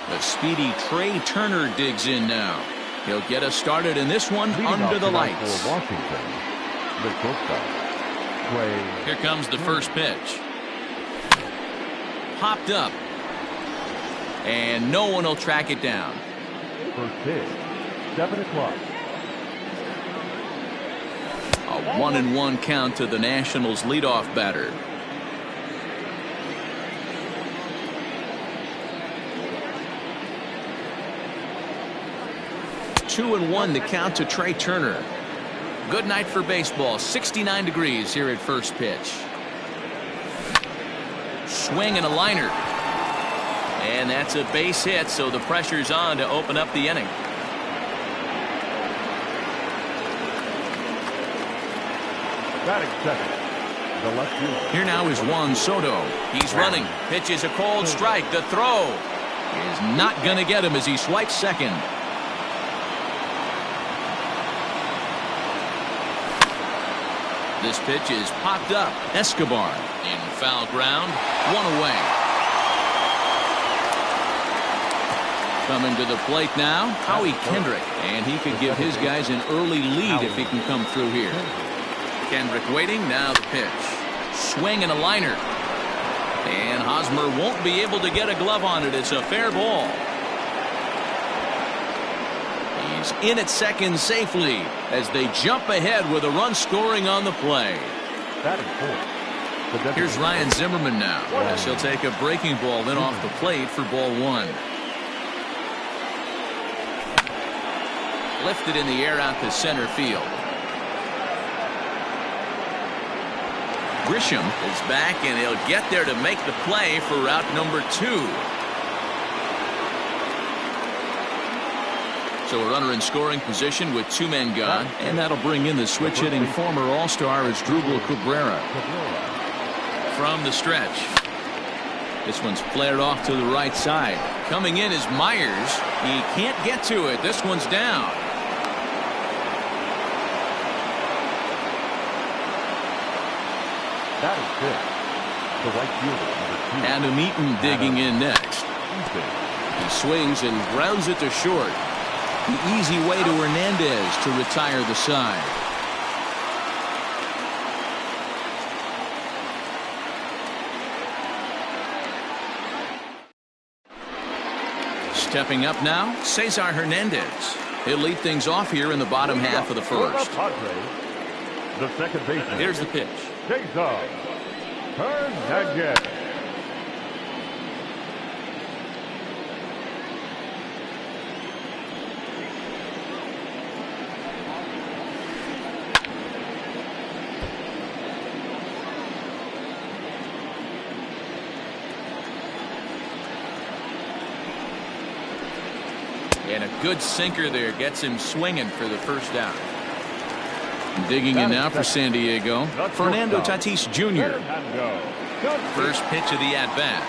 A: The speedy Trey Turner digs in now. He'll get us started in this one under the lights.
B: For Washington, the shortstop.
A: Here comes the first pitch. Popped up. And no one will track it down.
B: First pitch, 7 o'clock.
A: A 1-1 count to the Nationals leadoff batter. Two and one to count to Trey Turner. Good night for baseball. 69 degrees here at first pitch. Swing and a liner. And that's a base hit, so the pressure's on to open up the inning.
B: Batting second, the left fielder.
A: Here now is Juan Soto. He's running. Pitches a cold strike. The throw is not going to get him as he swipes second. This pitch is popped up. Escobar in foul ground. One away. Coming to the plate now, Howie Kendrick. And he could give his guys an early lead if he can come through here. Kendrick waiting. Now the pitch. Swing and a liner. And Hosmer won't be able to get a glove on it. It's a fair ball. He's in at second safely as they jump ahead with a run scoring on the play. Here's Ryan Zimmerman now as he'll take a breaking ball in off the plate for ball one. Lifted in the air out to center field. Grisham is back and he'll get there to make the play for route number 2. So a runner in scoring position with 2 men gone, and that'll bring in the switch-hitting former All-Star Asdrubal Cabrera. From the stretch. This one's flared off to the right side. Coming in is Myers. He can't get to it. This one's down.
B: That is good. The right fielder, number 2.
A: Adam Eaton digging in next. He swings and grounds it to short. The easy way to Hernandez to retire the side. Stepping up now, Cesar Hernandez. He'll lead things off here in the bottom half of the first.
B: The second baseman.
A: Here's the pitch.
B: Cesar Hernandez.
A: And a good sinker there gets him swinging for the first out. Digging in now for San Diego, Fernando Tatis Jr. First pitch of the at-bat.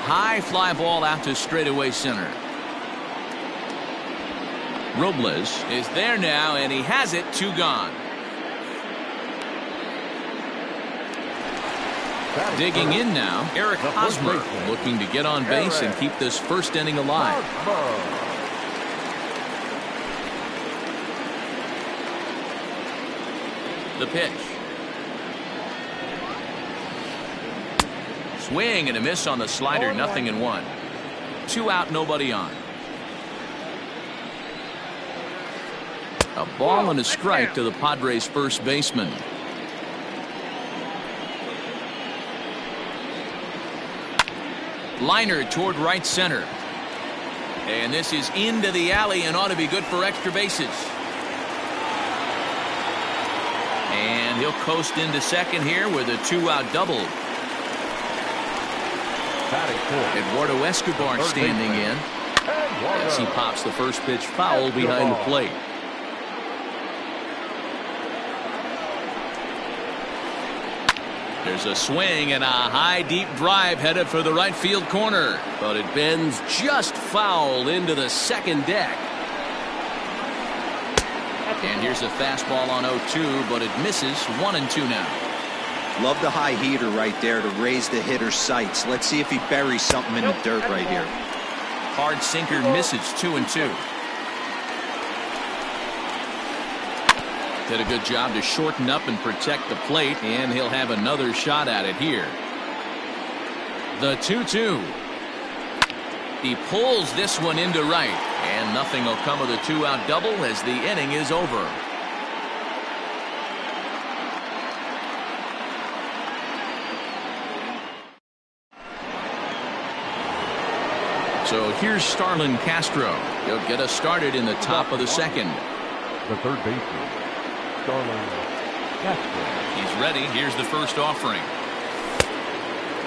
A: High fly ball out to straightaway center. Robles is there now, and he has it. 2 gone. Digging in now, Eric Hosmer looking to get on base and keep this first inning alive. The pitch. Swing and a miss on the slider. 0-1. 2 out, nobody on. A ball and a strike to the Padres' first baseman. Liner toward right center. And this is into the alley and ought to be good for extra bases. And he'll coast into second here with a 2-out double. Eduardo Escobar standing in as he pops the first pitch foul behind the plate. There's a swing and a high deep drive headed for the right field corner, but it bends just foul into the second deck. And here's a fastball on 0-2, but it misses. 1-2 now.
C: Love the high heater right there to raise the hitter's sights. Let's see if he buries something in the dirt right here.
A: Hard sinker misses. 2-2. Did a good job to shorten up and protect the plate, and he'll have another shot at it here. The 2-2. He pulls this one into right, and nothing will come of the 2-out double as the inning is over. So here's Starlin Castro. He'll get us started in the top of the second.
B: The third baseman, Starlin Castro.
A: He's ready. Here's the first offering.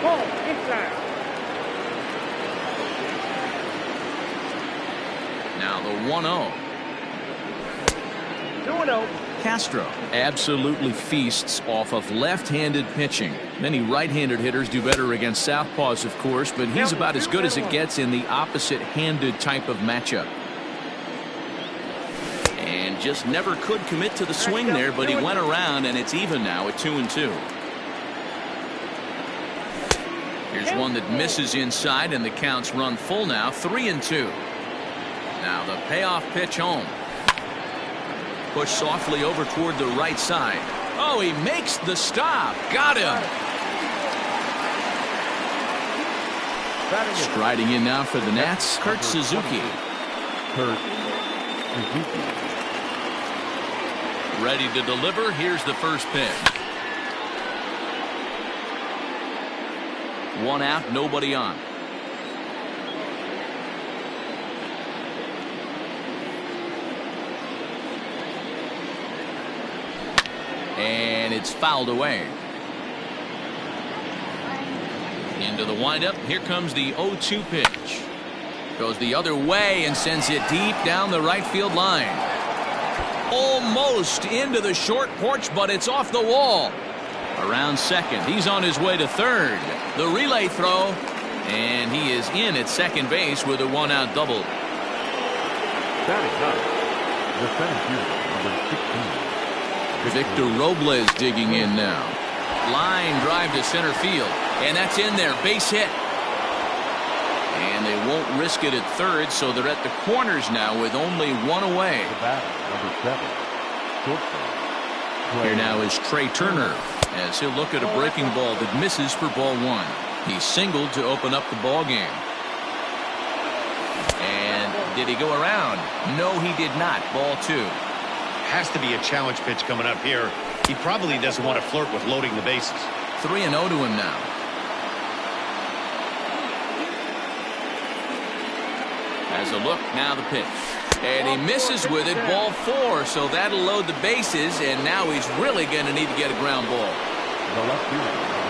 E: Ball inside.
A: Now the 1-0.
E: 2-0.
A: Castro absolutely feasts off of left-handed pitching. Many right-handed hitters do better against southpaws, of course, but he's about as good as it gets in the opposite-handed type of matchup. And just never could commit to the swing there, but he went around, and it's even now at 2-2. Here's one that misses inside, and the count's run full now. 3-2. Now the payoff pitch home. Push softly over toward the right side. Oh, he makes the stop. Got him. Striding in now for the Nats, Kurt Suzuki. Ready to deliver. Here's the first pitch. 1 out, nobody on. And it's fouled away. Into the windup. Here comes the 0-2 pitch. Goes the other way and sends it deep down the right field line. Almost into the short porch, but it's off the wall. Around second. He's on his way to third. The relay throw. And he is in at second base with a 1-out double.
B: Batting up, the center fielder, number 16.
A: Victor Robles digging in now. Line drive to center field. And that's in there. Base hit. And they won't risk it at third, so they're at the corners now with only one away.
B: The batter, number 7, shortstop.
A: Here now is Trey Turner as he'll look at a breaking ball that misses for ball 1. He singled to open up the ball game. And did he go around? No, he did not. Ball 2.
D: Has to be a challenge pitch coming up here. He probably doesn't want to flirt with loading the bases.
A: 3-0 to him now. As a look, now the pitch. And he misses with it, ball 4, so that'll load the bases, and now he's really going to need to get a ground ball.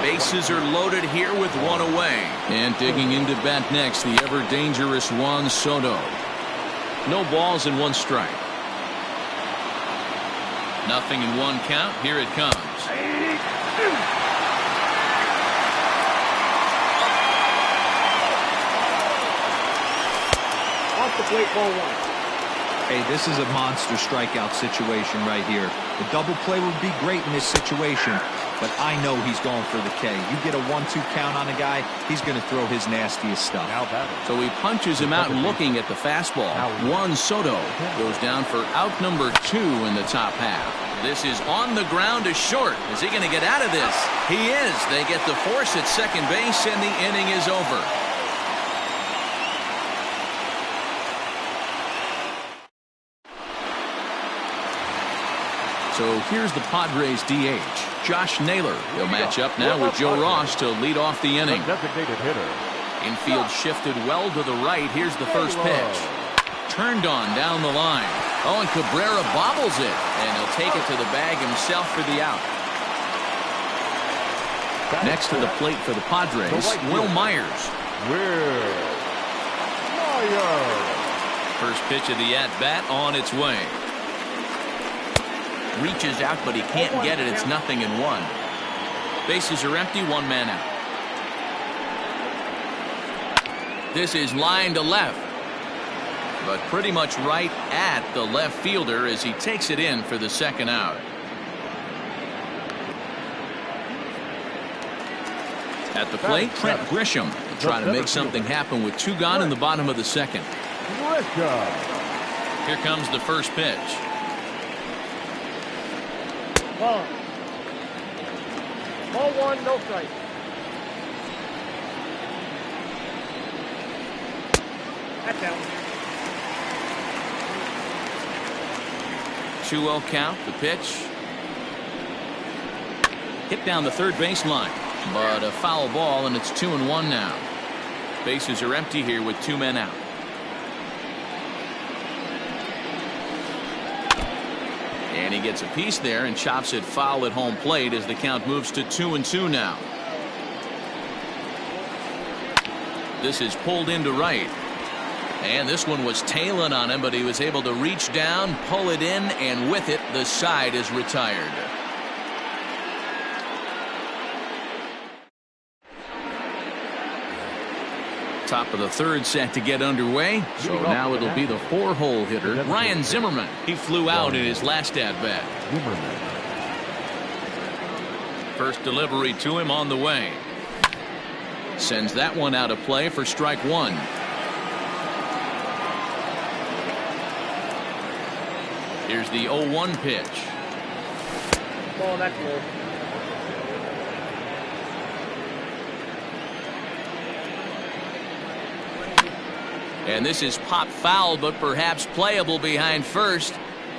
A: Bases are loaded here with 1 away. And digging into bat next, the ever-dangerous Juan Soto. No balls and 1 strike. Nothing in 1 count. Here it comes.
E: Off the plate, ball 1.
C: Hey, this is a monster strikeout situation right here. The double play would be great in this situation, but I know he's going for the K. You get a 1-2 count on a guy, he's going to throw his nastiest stuff.
A: So he punches him out looking at the fastball. Juan Soto goes down for out number 2 in the top half. This is on the ground to short. Is he going to get out of this? He is. They get the force at second base, and the inning is over. So here's the Padres DH, Josh Naylor. He'll match up now with Joe Ross to lead off the inning.
B: Designated hitter.
A: Infield shifted well to the right. Here's the first pitch. Turned on down the line. Oh, and Cabrera bobbles it. And he'll take it to the bag himself for the out. Next to the plate for the Padres, Will Myers. First pitch of the at-bat on its way. Reaches out, but he can't get it. It's 0-1. Bases are empty, one man out. This is line to left, but pretty much right at the left fielder as he takes it in for the second out. At the plate, Trent Grisham trying to make something happen with two gone in the bottom of the second. Here comes the first pitch.
E: Ball. Ball one, no strike. That's out.
A: 2-0 count, the pitch. Hit down the third baseline, but a foul ball, and it's 2-1 now. Bases are empty here with two men out. And he gets a piece there and chops it foul at home plate as the count moves to 2-2 now. This is pulled into right. And this one was tailing on him, but he was able to reach down, pull it in, and with it, the side is retired. Top of the third set to get underway. So now it'll be the four-hole hitter, Ryan Zimmerman. He flew out in his last at-bat. First delivery to him on the way. Sends that one out of play for strike one. Here's the 0-1 pitch.
E: Ball, that's low.
A: And this is pop foul, but perhaps playable behind first.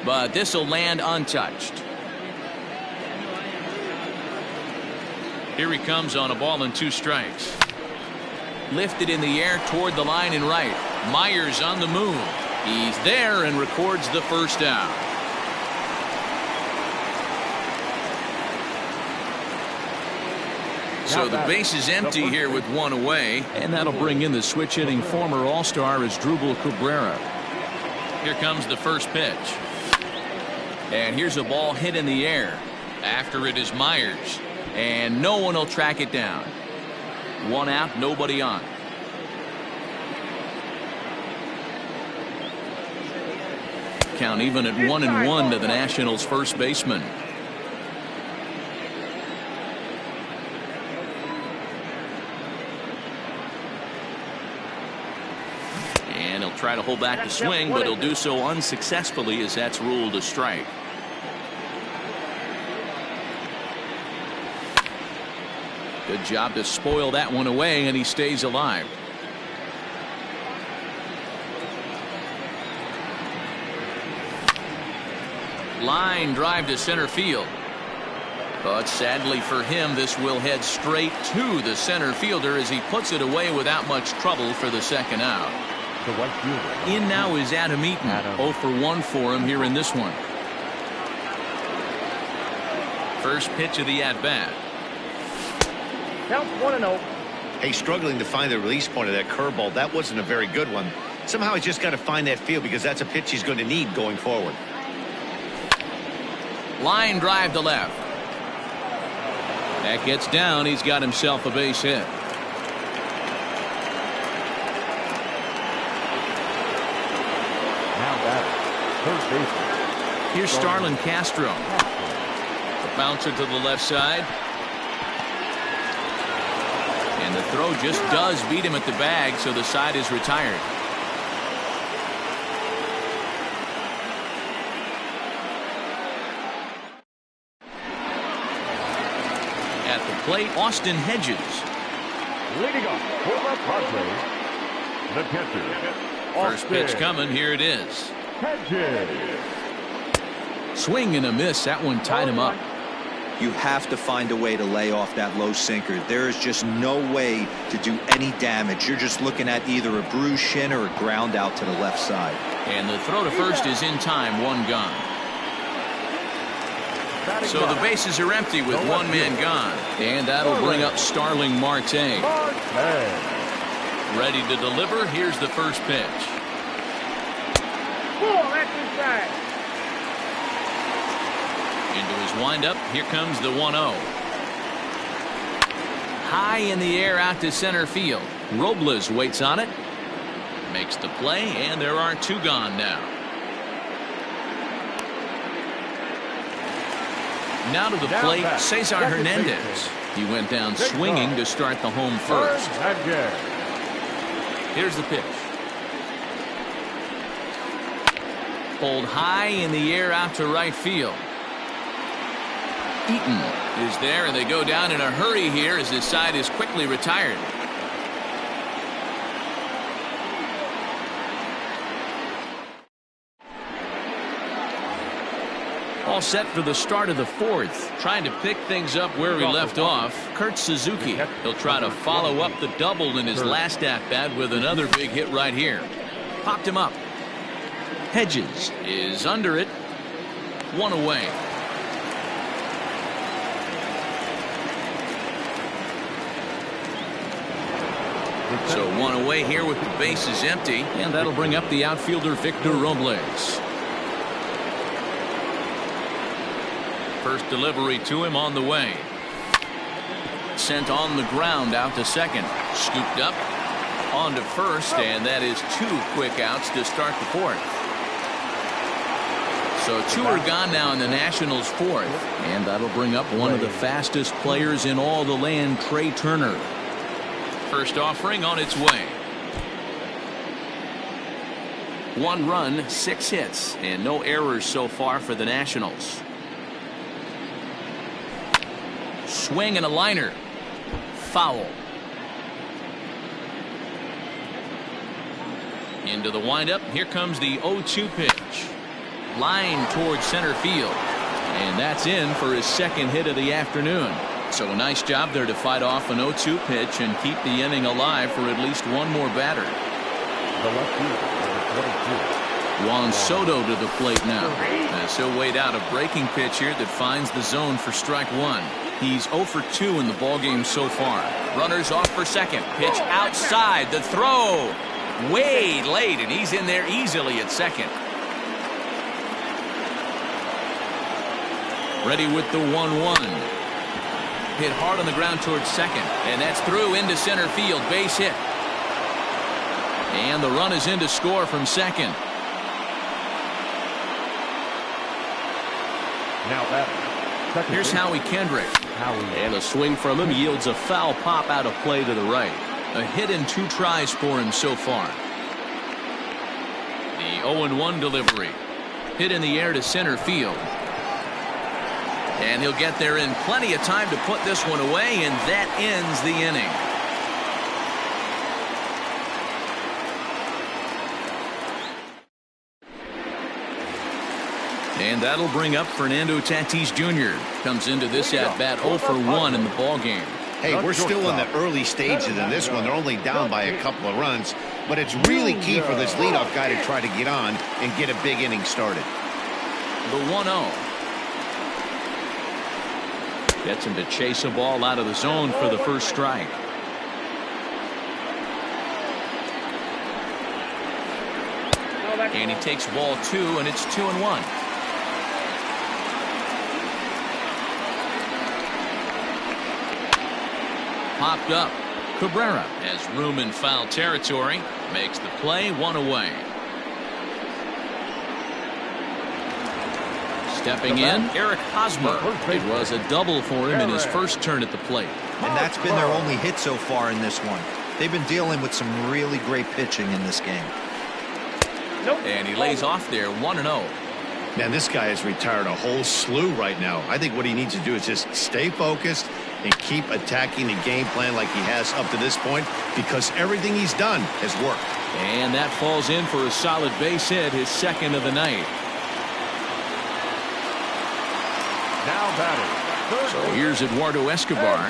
A: But this will land untouched. Here he comes on a ball and two strikes. Lifted in the air toward the line and right. Myers on the move. He's there and records the first out. So the base is empty here with one away, and that'll bring in the switch hitting former All-Star Asdrubal Cabrera. Here comes the first pitch. And here's a ball hit in the air. After it is Myers, and no one will track it down. One out, nobody on. Count even at 1-1 to the Nationals' first baseman. And he'll try to hold back the swing, but he'll do so unsuccessfully as that's ruled a strike. Good job to spoil that one away, and he stays alive. Line drive to center field. But sadly for him, this will head straight to the center fielder as he puts it away without much trouble for the second out. In now is Adam Eaton. 0 for 1 for him here in this one. First pitch of the at-bat.
E: Count 1-0.
D: Hey, struggling to find the release point of that curveball. That wasn't a very good one. Somehow he's just got to find that feel because that's a pitch he's going to need going forward.
A: Line drive to left. That gets down. He's got himself a base hit.
B: Now batting, third baseman.
A: Here's Starlin Castro. A bouncer to the left side. And the throw just does beat him at the bag, so the side is retired. At the plate, Austin Hedges.
B: Leading off for the Padres, the catcher.
A: First pitch coming. Here it is.
B: Hedges.
A: Swing and a miss. That one tied him up.
C: You have to find a way to lay off that low sinker. There is just no way to do any damage. You're just looking at either a bruised shin or a ground out to the left side.
A: And the throw to first is in time. One gone. So the bases are empty with one man gone. And that'll bring up Starling Marte. Ready to deliver. Here's the first pitch.
E: Ball, that's inside.
A: Into his windup. Here comes the 1-0. high in the air out to center field. Robles waits on it. Makes the play, and there are two gone now. Now to the plate, Cesar Hernandez. He went down swinging to start the home first. Here's the pitch. Pulled high in the air out to right field. Eaton is there, and they go down in a hurry here as his side is quickly retired. All set for the start of the fourth. Trying to pick things up where we left off. Kurt Suzuki. He'll try to follow up the double in his last at-bat with another big hit right here. Popped him up. Hedges is under it. One away. So one away here with the bases empty, and that'll bring up the outfielder Victor Robles. First delivery to him on the way. Sent on the ground out to second. Scooped up on to first, and that is two quick outs to start the fourth. So two are gone now in the Nationals' fourth, and that'll bring up one of the fastest players in all the land, Trey Turner. First offering on its way. One run, 6 hits, and no errors so far for the Nationals. Swing and a liner. Foul. Into the windup. Here comes the 0-2 pitch. Line towards center field. And that's in for his second hit of the afternoon. So a nice job there to fight off an 0-2 pitch and keep the inning alive for at least one more batter.
B: The left field, number 22.
A: Juan Soto to the plate now. As he'll wait out a breaking pitch here that finds the zone for strike one. He's 0 for 2 in the ballgame so far. Runners off for second. Pitch outside. The throw way late, and he's in there easily at second. Ready with the 1-1. Hit hard on the ground towards second, and that's through into center field. Base hit. And the run is in to score from second.
B: Now that.
A: Here's Howie Kendrick. And a swing from him yields a foul pop out of play to the right. A hit in 2 tries for him so far. The 0-1 delivery. Hit in the air to center field. And he'll get there in plenty of time to put this one away, and that ends the inning. And that'll bring up Fernando Tatis Jr. Comes into this at-bat 0 for 1 in the ballgame.
D: Hey, we're still in the early stages in this one. They're only down by a couple of runs, but it's really key for this leadoff guy to try to get on and get a big inning started.
A: The 1-0. Gets him to chase a ball out of the zone for the first strike. And he takes ball 2, and it's 2-1. Popped up. Cabrera has room in foul territory. Makes the play, 1 away. Stepping in, Eric Hosmer. It was a double for him in his first turn at the plate.
C: And that's been their only hit so far in this one. They've been dealing with some really great pitching in this game.
A: And he lays off there, 1-0.
D: Man, this guy has retired a whole slew right now. I think what he needs to do is just stay focused and keep attacking the game plan like he has up to this point, because everything he's done has worked.
A: And that falls in for a solid base hit, his second of the night.
B: Now batting.
A: So here's Eduardo Escobar.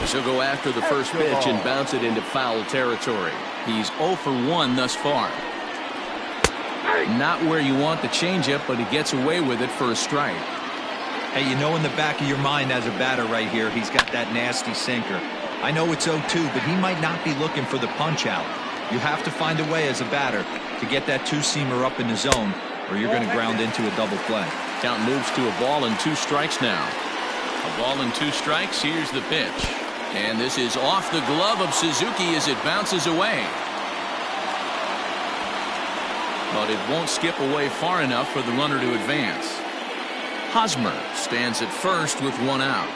A: He'll go after the first pitch and bounce it into foul territory. He's 0 for 1 thus far. Not where you want the changeup, but he gets away with it for a strike.
C: Hey, you know in the back of your mind as a batter right here, he's got that nasty sinker. I know it's 0-2, but he might not be looking for the punch out. You have to find a way as a batter to get that 2-seamer up in the zone, or you're going to ground into a double play.
A: Count moves to a ball and 2 strikes now. A ball and 2 strikes. Here's the pitch. And this is off the glove of Suzuki as it bounces away. But it won't skip away far enough for the runner to advance. Hosmer stands at first with one out.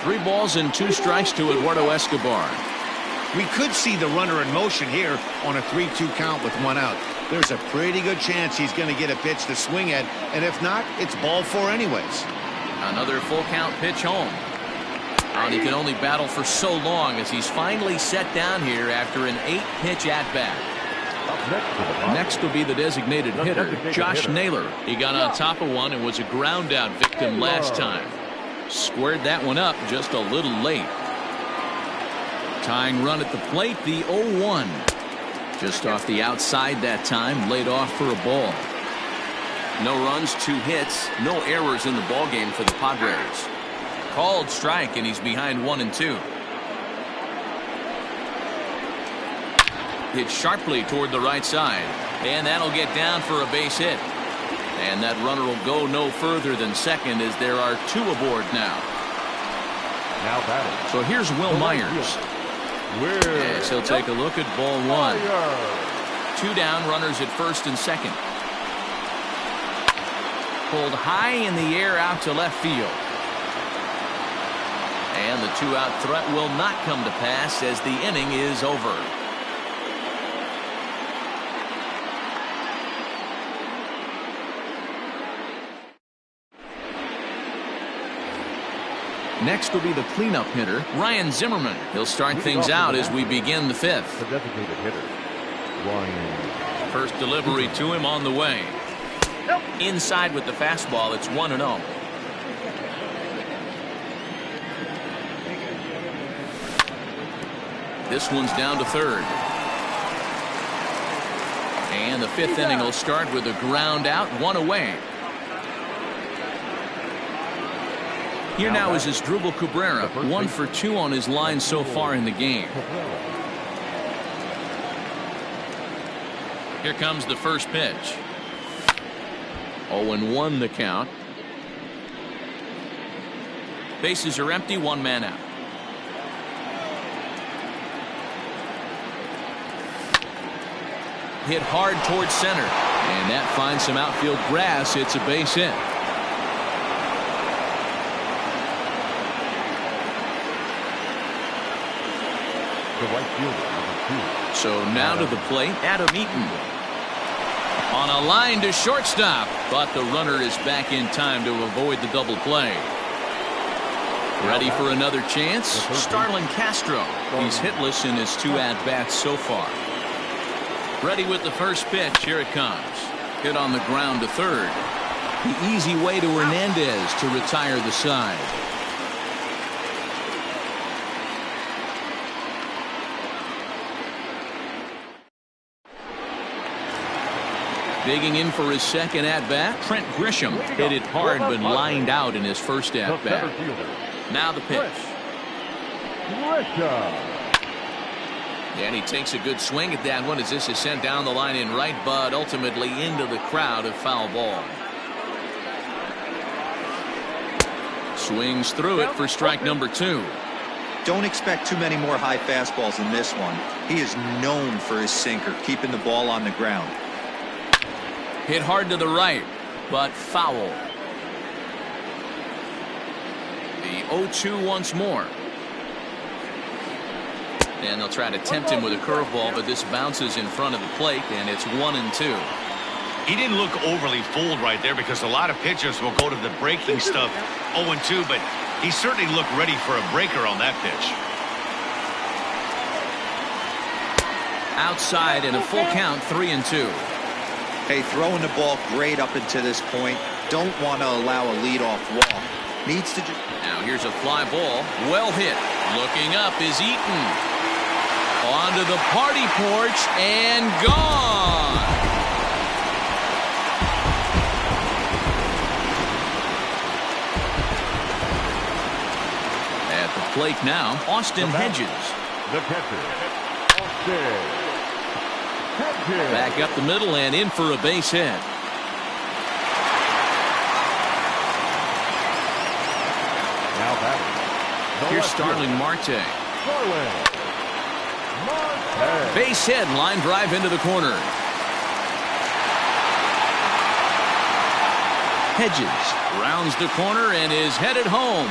A: 3 balls and 2 strikes to Eduardo Escobar.
D: We could see the runner in motion here on a 3-2 count with 1 out. There's a pretty good chance he's going to get a pitch to swing at, and if not, it's ball 4 anyways.
A: Another full count pitch home. And he can only battle for so long as he's finally set down here after an 8-pitch at-bat. Next will be the designated hitter, Josh Naylor. He got on top of one and was a ground-out victim last time. Squared that one up just a little late. Tying run at the plate, the 0-1. Just off the outside that time, laid off for a ball. No runs, 2 hits, no errors in the ballgame for the Padres. Called strike, and he's behind 1-2. Hit sharply toward the right side, and that'll get down for a base hit. And that runner will go no further than second as there are 2 aboard now.
B: Now batting.
A: So here's Will Myers. Yes, he'll take a look at ball 1. 2 down, runners at first and second. Pulled high in the air out to left field. And the 2-out threat will not come to pass as the inning is over. Next will be the cleanup hitter, Ryan Zimmerman. He'll start things out as we begin the 5th.
B: The designated hitter, Ryan.
A: First delivery to him on the way. Inside with the fastball, it's 1-0. This one's down to third. And the 5th inning will start with a ground out, 1 away. Here now is Asdrubal Cabrera, 1 for 2 on his line so far in the game. Here comes the first pitch. 0-1 the count. Bases are empty, 1 man out. Hit hard towards center, and that finds some outfield grass. It's a base hit.
B: The right fielder, number 2.
A: So now to the plate, Adam Eaton. On a line to shortstop, but the runner is back in time to avoid the double play. Ready for another chance? Starlin Castro. He's hitless in his 2 at-bats so far. Ready with the first pitch. Here it comes. Hit on the ground to third. The easy way to Hernandez to retire the side. Digging in for his second at-bat, Trent Grisham hit it hard but lined out in his first at-bat. Now the pitch. And he takes a good swing at that one as this is sent down the line in right, but ultimately into the crowd, a foul ball. Swings through it for strike number 2.
C: Don't expect too many more high fastballs in this one. He is known for his sinker, keeping the ball on the ground.
A: Hit hard to the right, but foul. The 0-2 once more. And they'll try to tempt him with a curveball, but this bounces in front of the plate, and it's 1-2.
D: He didn't look overly fooled right there because a lot of pitchers will go to the breaking stuff 0-2, but he certainly looked ready for a breaker on that pitch.
A: Outside and a full count, 3-2.
C: Hey, throwing the ball great up until this point. Don't want to allow a leadoff walk. Needs to just...
A: Now here's a fly ball. Well hit. Looking up is Eaton. Onto the party porch and gone. At the plate now, Austin Hedges.
B: The catcher, Austin.
A: Back up the middle and in for a base hit.
B: Now
A: Here's Starling Marte. Base hit, line drive into the corner. Hedges rounds the corner and is headed home.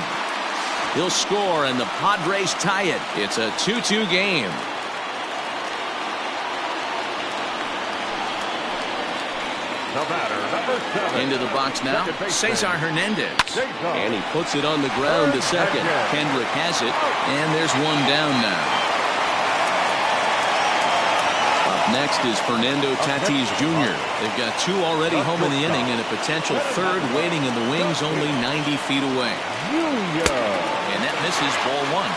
A: He'll score and the Padres tie it. It's a 2-2 game. Into the box now, Cesar Hernandez. And he puts it on the ground to second. Kendrick has it, and there's one down now. Up next is Fernando Tatis Jr. They've got two already home in the inning and a potential third waiting in the wings only 90 feet away. And that misses, ball one.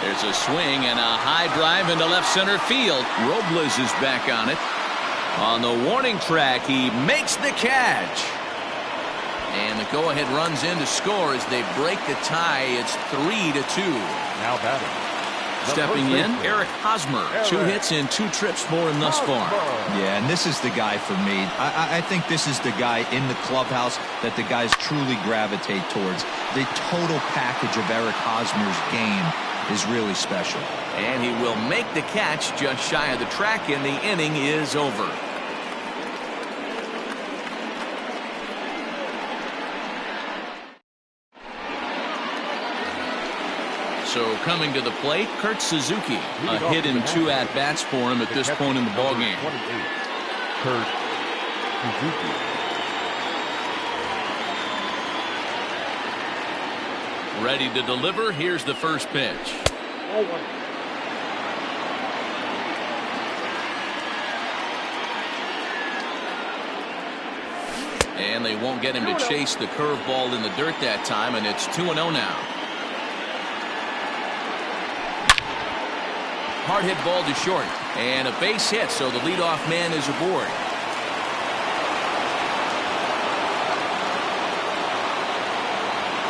A: There's a swing and a high drive into left center field. Robles is back on it. On the warning track, he makes the catch. And the go-ahead runs in to score as they break the tie. It's 3-2.
B: Now batting.
A: Stepping in, Eric Hosmer. 2 hits and 2 trips for him thus far.
C: Yeah, and this is the guy for me. I think this is the guy in the clubhouse that the guys truly gravitate towards. The total package of Eric Hosmer's game is really special.
A: And he will make the catch just shy of the track, and the inning is over. So coming to the plate, Kurt Suzuki. A hit and 2 at-bats for him at this point in the ballgame.
B: Kurt Suzuki.
A: Ready to deliver. Here's the first pitch. And they won't get him to chase the curveball in the dirt that time, and it's 2-0 now. Hard hit ball to short, and a base hit, so the leadoff man is aboard.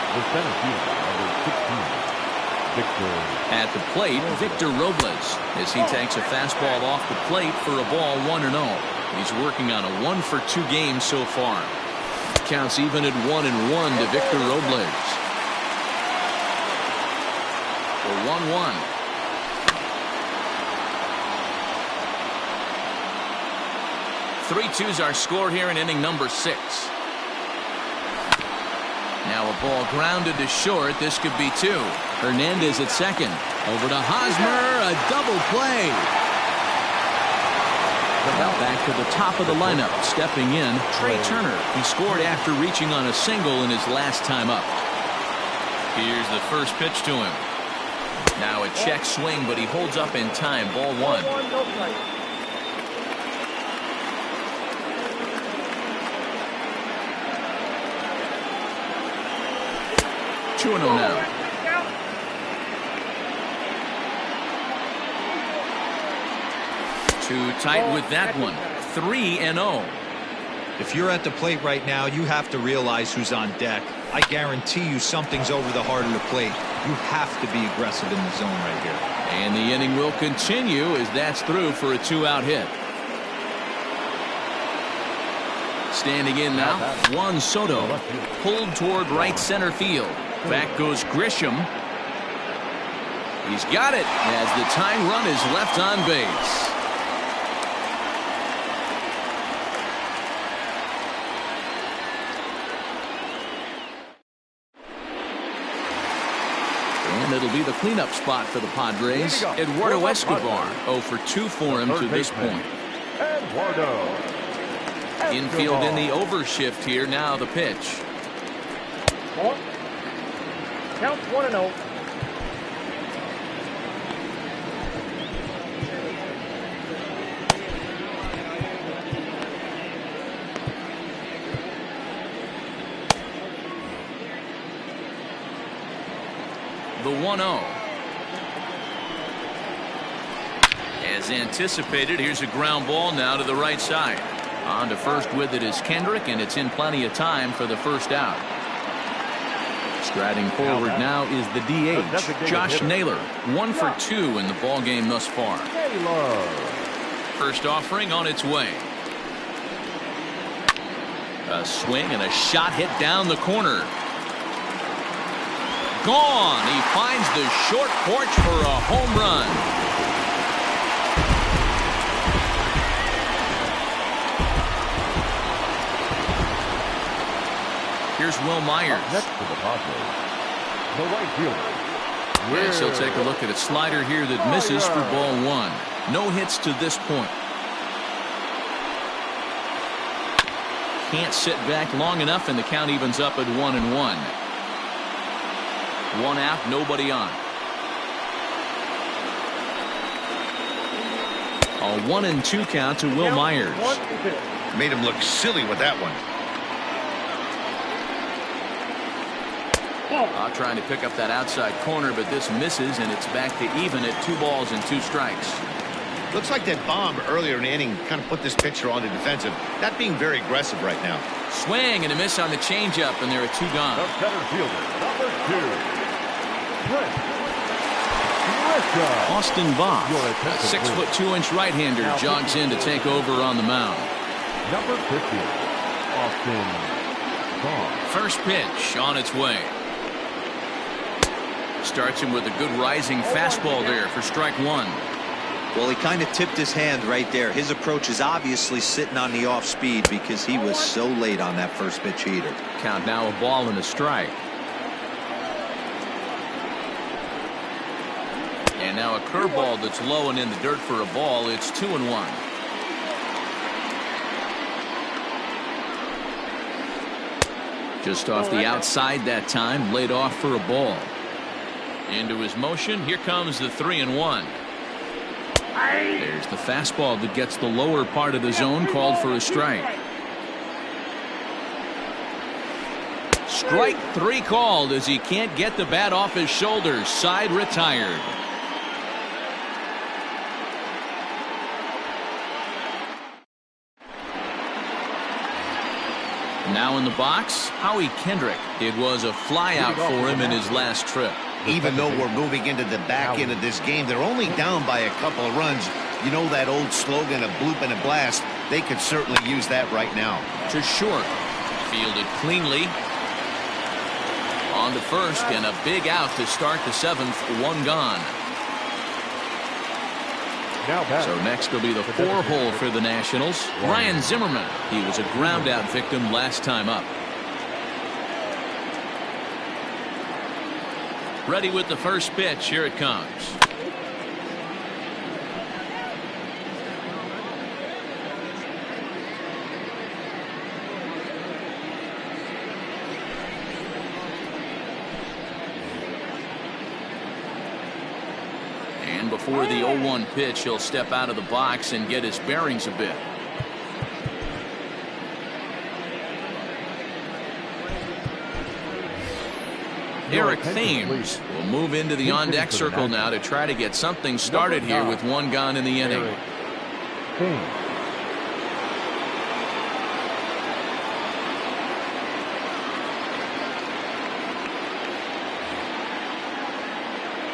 B: The center fielder, number 16, Victor.
A: At the plate, Victor Robles, as he takes a fastball off the plate for a ball 1-0. He's working on a 1-for-2 game so far. Counts even at 1-1 to Victor Robles. For 1-1. Three twos are scored here in inning number 6. Now a ball grounded to short. This could be 2. Hernandez at second. Over to Hosmer. A double play. Back to the top of the lineup. Stepping in, Trey Turner. He scored after reaching on a single in his last time up. Here's the first pitch to him. Now a check swing, but he holds up in time. Ball 1. 2-0 now. Too tight with that one. 3-0.
C: If you're at the plate right now, you have to realize who's on deck. I guarantee you something's over the heart of the plate. You have to be aggressive in the zone right here.
A: And the inning will continue as that's through for a 2-out hit. Standing in now, Juan Soto. Pulled toward right center field. Back goes Grisham. He's got it as the tying run is left on base. And it'll be the cleanup spot for the Padres. Eduardo Escobar, 0-for-2 for him to this point. Infield in the overshift here. Now the pitch.
E: Count 1-0.
A: The 1-0. As anticipated, here's a ground ball now to the right side. On to first with it is Kendrick, and it's in plenty of time for the first out. Striding forward now is the DH, Josh Naylor. 1-for-2 in the ballgame thus far. First offering on its way. A swing and a shot hit down the corner. Gone. He finds the short porch for a home run. Here's Will Myers.
B: Next to the Padres, the right fielder.
A: Yes, he'll take a look at a slider here that misses for ball one. No hits to this point. Can't sit back long enough, and the count evens up at 1-1. One out, nobody on. A 1-2 count to Will Myers.
D: Made him look silly with that one.
A: Trying to pick up that outside corner, but this misses, and it's back to even at 2 balls and 2 strikes.
D: Looks like that bomb earlier in the inning kind of put this pitcher on the defensive. Not being very aggressive right now.
A: Swing and a miss on the changeup, and there are 2 gone.
B: The center fielder, number 2,
A: Austin Voth, a 6'2" right-hander, jogs in to take over on the mound.
B: number 50, Austin Voth.
A: First pitch on its way. Starts him with a good rising fastball there for strike 1.
C: Well, he kind of tipped his hand right there. His approach is obviously sitting on the off speed because he was so late on that first pitch heater.
A: Count now a ball and a strike. And now a curveball that's low and in the dirt for a ball. It's 2-1. Just off the outside that time, laid off for a ball. Into his motion, here comes the 3-1. There's the fastball that gets the lower part of the zone, called for a strike. Strike 3 called as he can't get the bat off his shoulders. Side retired. Now in the box, Howie Kendrick. It was a flyout for him in his last trip.
D: Even though we're moving into the back end of this game, they're only down by a couple of runs. You know that old slogan, a bloop and a blast. They could certainly use that right now.
A: To short. Fielded cleanly. On to first, and a big out to start the 7th. 1 gone. So next will be the 4-hole for the Nationals. Ryan Zimmerman. He was a ground out victim last time up. Ready with the first pitch. Here it comes. And before the 0-1 pitch, he'll step out of the box and get his bearings a bit. Eric Thames will move into the on-deck circle now to try to get something started here with 1 gone in the inning.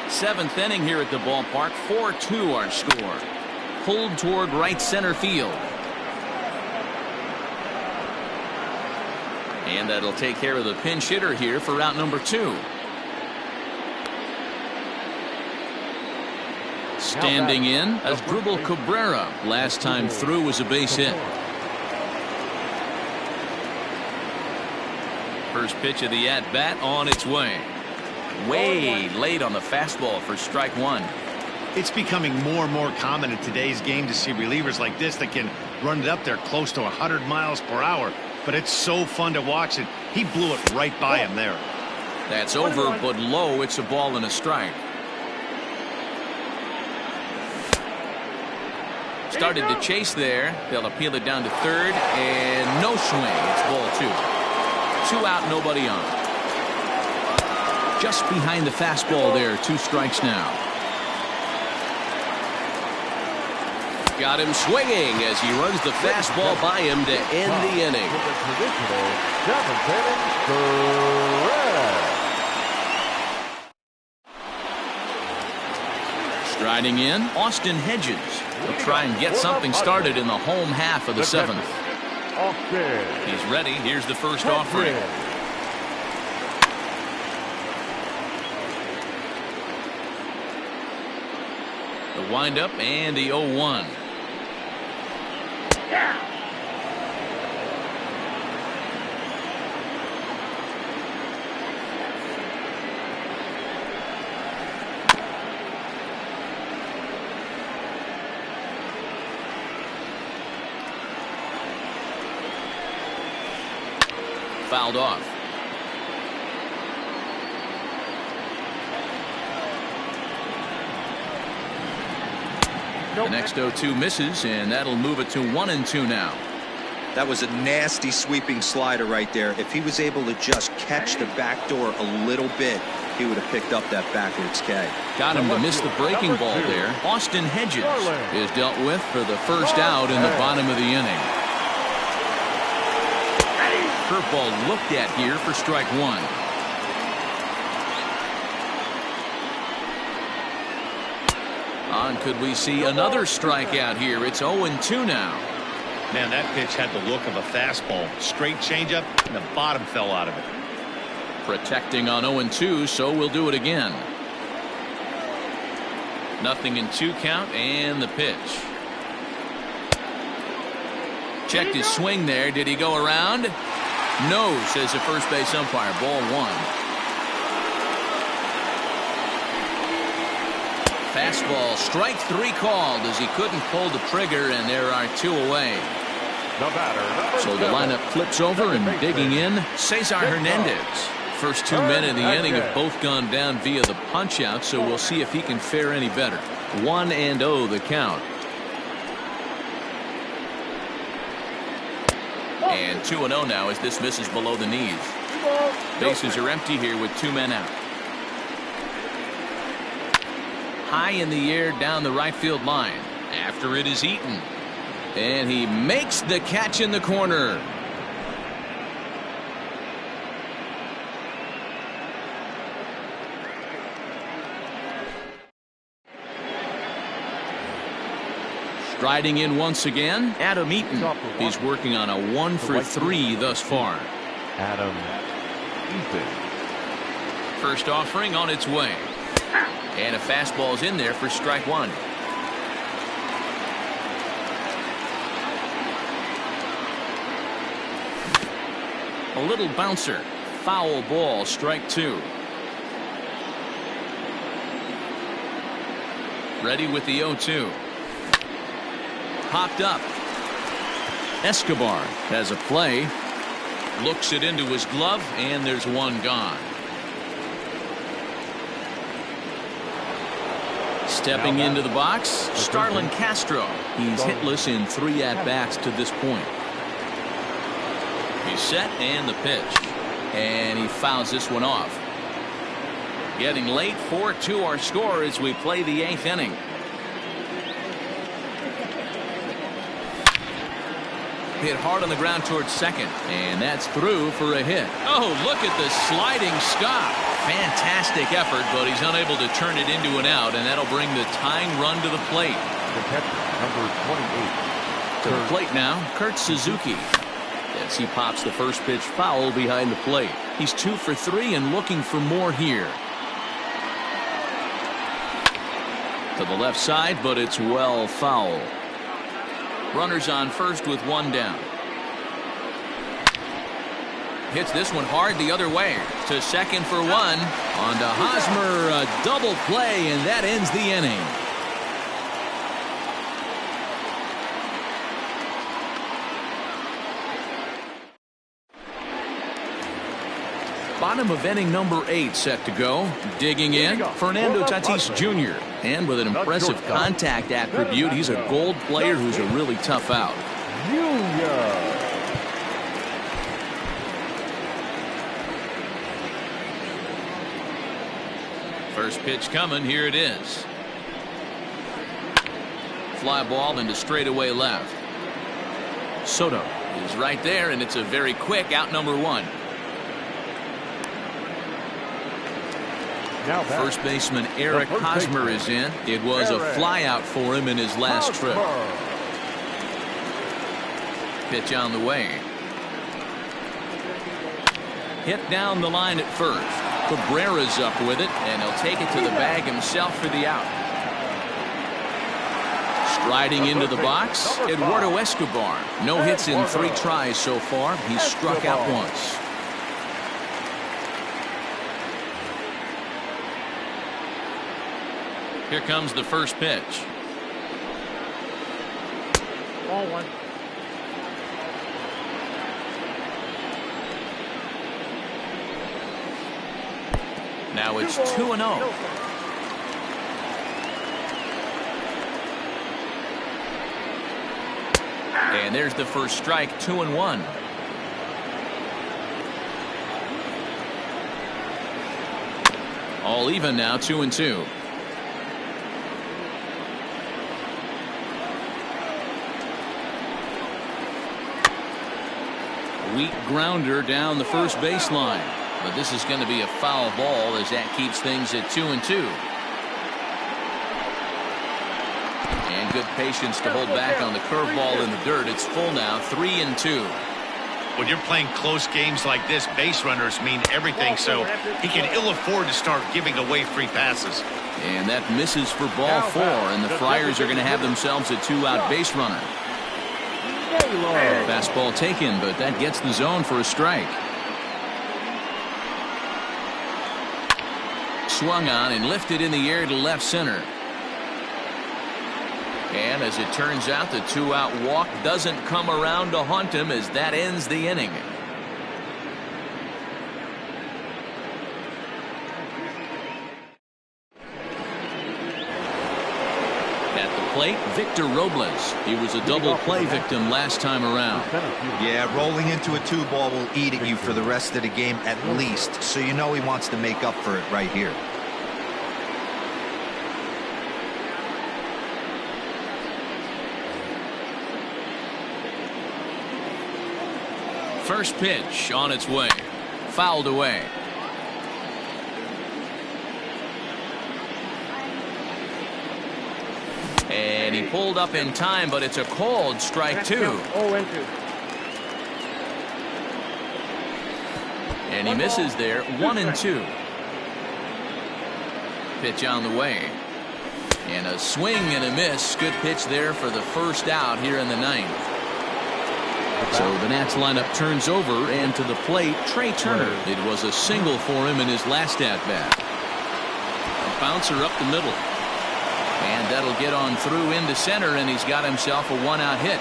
A: Seventh inning here at the ballpark. 4-2 our score. Pulled toward right center field. And that'll take care of the pinch hitter here for out number 2. Standing in as Dribble Cabrera. Last time through was a base hit. First pitch of the at-bat on its way. Way late on the fastball for strike 1.
D: It's becoming more and more common in today's game to see relievers like this that can run it up there close to 100 miles per hour. But it's so fun to watch it. He blew it right by him there.
A: That's over, but low. It's a ball and a strike. Started to chase there. They'll appeal it down to third, and no swing. It's ball 2. 2 out, nobody on. Just behind the fastball there. 2 strikes now. Got him swinging as he runs the fastball by him to end the inning. Striding in, Austin Hedges will try and get something started in the home half of the 7th. He's ready. Here's the first offering. The windup and the 0-1. Fouled off. The next 0-2 misses, and that'll move it to 1-2 now.
C: That was a nasty sweeping slider right there. If he was able to just catch the back door a little bit, he would have picked up that backwards K.
A: Got him to miss the breaking ball there. Austin Hedges is dealt with for the first out in the bottom of the inning. Curveball looked at here for strike one. Could we see another strikeout here? It's 0-2 now.
D: Man, that pitch had the look of a fastball. Straight changeup, and the bottom fell out of it.
A: Protecting on 0-2, so we'll do it again. 0-2 count, and the pitch. Checked his swing there. Did he go around? No, says the first base umpire. Ball one. Fastball, strike three called as he couldn't pull the trigger, and there are two away. So the lineup flips over, and digging in, Cesar Hernandez. First 2 men in the inning have both gone down via the punch out, so we'll see if he can fare any better. 1-0 the count. And 2-0 now as this misses below the knees. Bases are empty here with 2 men out. High in the air down the right field line. After it is Eaton. And he makes the catch in the corner. Striding in once again, Adam Eaton. He's working on a 1 for 3 thus far.
B: Adam Eaton.
A: First offering on its way. And a fastball's in there for strike one. A little bouncer. Foul ball, strike two. Ready with the 0-2. Popped up. Escobar has a play. Looks it into his glove, and there's one gone. Stepping into the box, Starlin Castro. He's hitless in 3 at-bats to this point. He's set, and the pitch. And he fouls this one off. Getting late, 4-2 our score as we play the 8th inning. Hit hard on the ground towards second, and that's through for a hit. Oh, look at the sliding Scott. Fantastic effort, but he's unable to turn it into an out, and that'll bring the tying run to the plate.
B: The catcher, number 28.
A: To the plate now, Kurt Suzuki. As he pops the first pitch foul behind the plate. He's 2 for 3 and looking for more here. To the left side, but it's well foul. Runners on first with 1 down. Hits this one hard the other way. To second for 1. On to Hosmer, a double play, and that ends the inning. Bottom of inning number 8 set to go. Digging in, Fernando Tatis Jr. And with an impressive contact attribute, he's a gold player who's a really tough out. First pitch coming, here it is. Fly ball into straightaway left. Soto is right there, and it's a very quick out number 1. First baseman Eric Hosmer is in. It was a flyout for him in his last trip. Pitch on the way. Hit down the line at first. Cabrera's up with it, and he'll take it to the bag himself for the out. Striding into the box, Eduardo Escobar. No hits in 3 tries so far. He's struck out once. Here comes the first pitch.
E: Ball 1.
A: Now it's 2-0. And there's the first strike, 2-1. All even now, 2-2. Weak grounder down the first baseline. But this is going to be a foul ball as that keeps things at 2-2. And good patience to hold back on the curveball in the dirt. It's full now, 3-2.
D: When you're playing close games like this, base runners mean everything, so he can ill afford to start giving away free passes.
A: And that misses for ball 4, and the Friars are going to have themselves a 2-out base runner. Fastball taken, but that gets the zone for a strike. Swung on and lifted in the air to left center. And as it turns out, the 2-out walk doesn't come around to haunt him as that ends the inning. At the plate, Victor Robles. He was a double play victim last time around.
C: Yeah, rolling into a 2-ball will eat at you for the rest of the game at least, so you know he wants to make up for it right here.
A: First pitch on its way. Fouled away. And he pulled up in time, but it's a called strike 2.
E: 0-2.
A: And he misses there, 1-2. Pitch on the way. And a swing and a miss. Good pitch there for the first out here in the 9th. So the Nats lineup turns over, and to the plate, Trey Turner. It was a single for him in his last at-bat. A bouncer up the middle. And that'll get on through into center, and he's got himself a 1-out hit.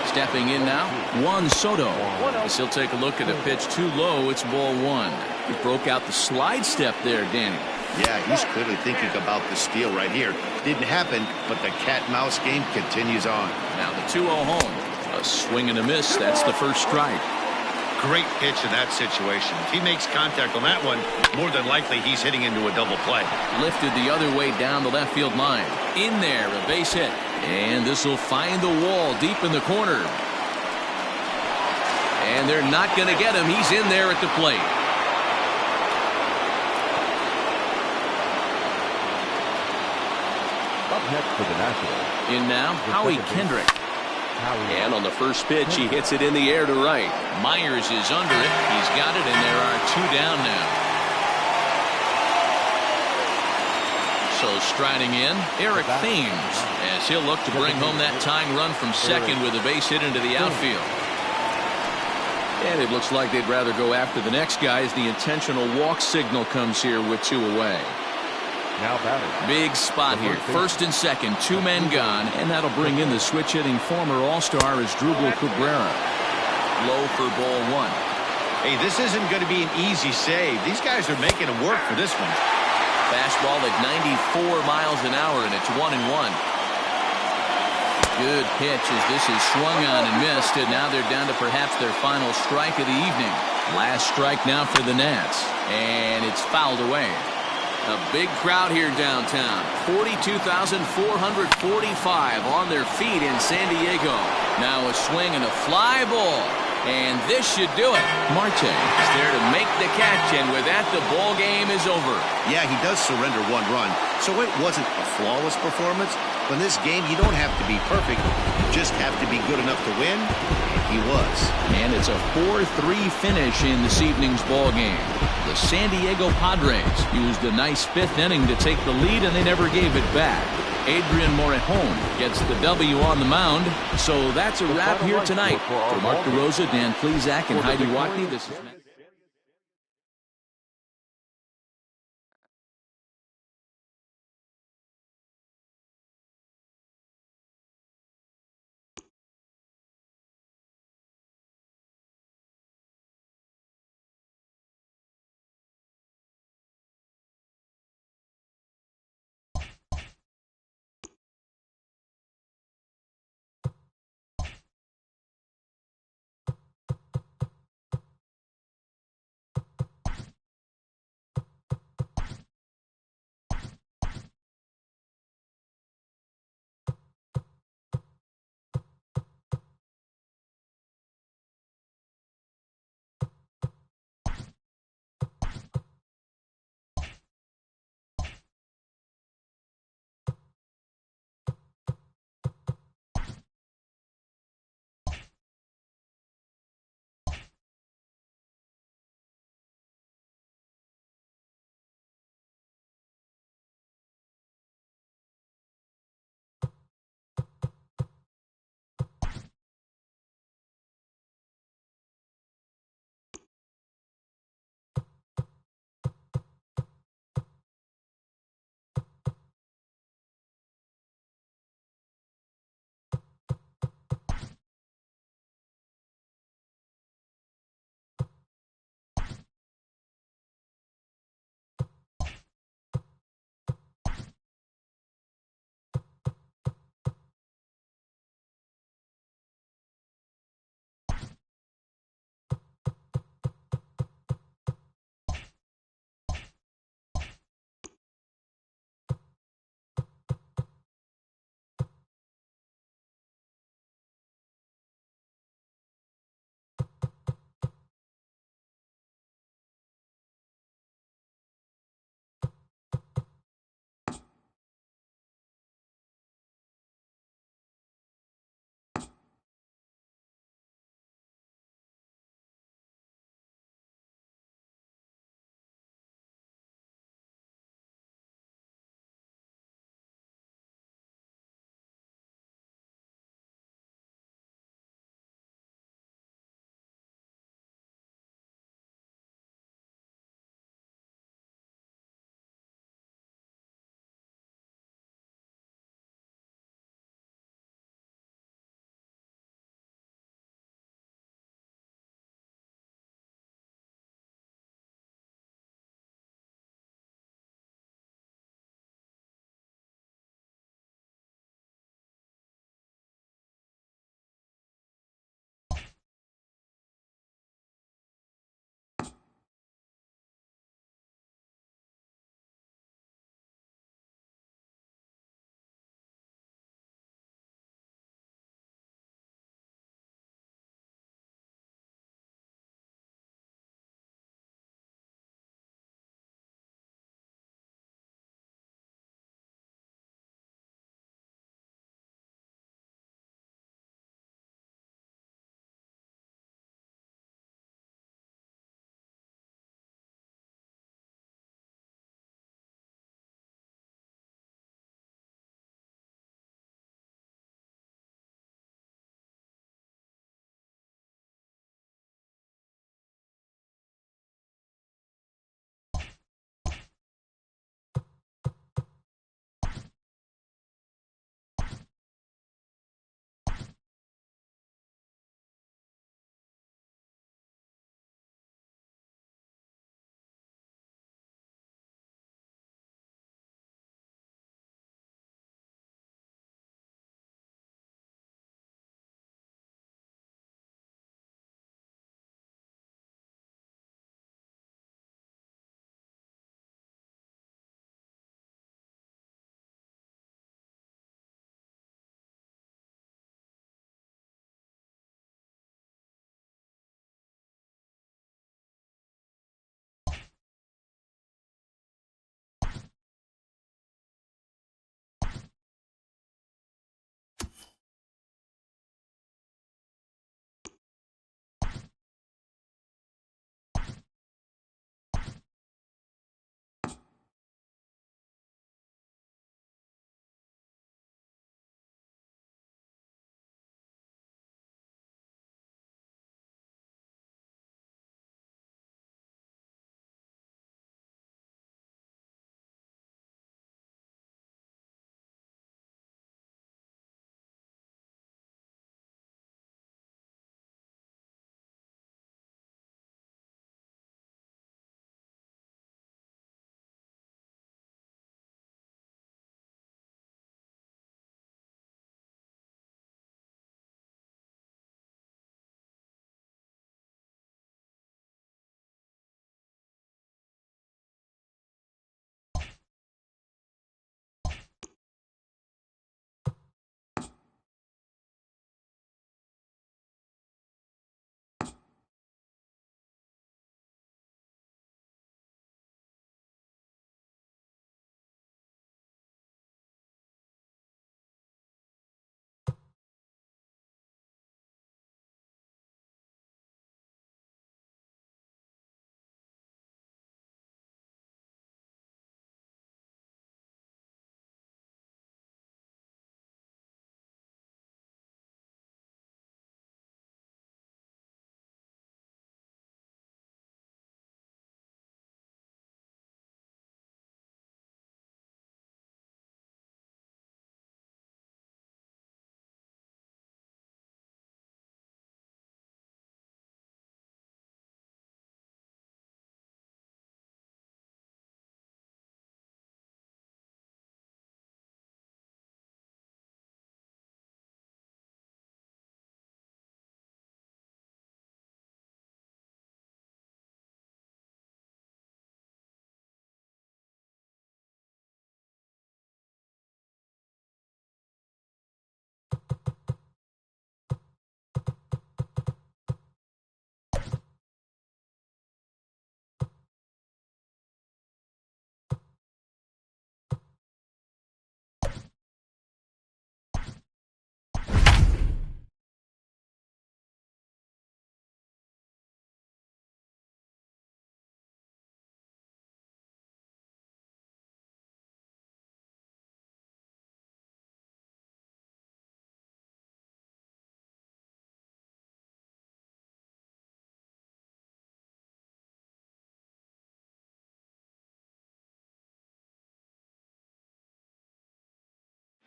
A: Stepping in now, Juan Soto. As he'll take a look at a pitch too low, it's ball 1. He broke out the slide step there, Danny.
D: Yeah, he's clearly thinking about the steal right here. Didn't happen, but the cat-mouse game continues on.
A: Now the 2-0 home. A swing and a miss. That's the first strike.
D: Great pitch in that situation. If he makes contact on that one, more than likely he's hitting into a double play.
A: Lifted the other way down the left field line. In there, a base hit. And this will find the wall deep in the corner. And they're not going to get him. He's in there at the plate.
B: Up next for the Nationals.
A: In now, Howie Kendrick. And on the first pitch, he hits it in the air to right. Myers is under it. He's got it, and there are 2 down now. So striding in, Eric Thames, as he'll look to bring home that tying run from second with a base hit into the outfield. And it looks like they'd rather go after the next guy as the intentional walk signal comes here with 2 away.
B: Now batting.
A: Big spot here. First and second, 2 men gone, and that'll bring in the switch-hitting former All-Star Asdrubal Cabrera. Low for ball 1.
D: Hey, this isn't going to be an easy save. These guys are making him work for this one.
A: Fastball at 94 miles an hour, and it's 1-1. Good pitch as this is swung on and missed, and now they're down to perhaps their final strike of the evening. Last strike now for the Nats, and it's fouled away. A big crowd here downtown. 42,445 on their feet in San Diego. Now a swing and a fly ball. And this should do it. Marte is there to make the catch, and with that, the ball game is over.
D: Yeah, he does surrender one run, so it wasn't a flawless performance. But in this game, you don't have to be perfect. You just have to be good enough to win, and he was.
A: And it's a 4-3 finish in this evening's ball game. The San Diego Padres used a nice fifth inning to take the lead, and they never gave it back. Adrian Morejon gets the W on the mound. So that's a wrap here tonight. For Mark DeRosa, Dan Plesac, and Heidi Watney, this is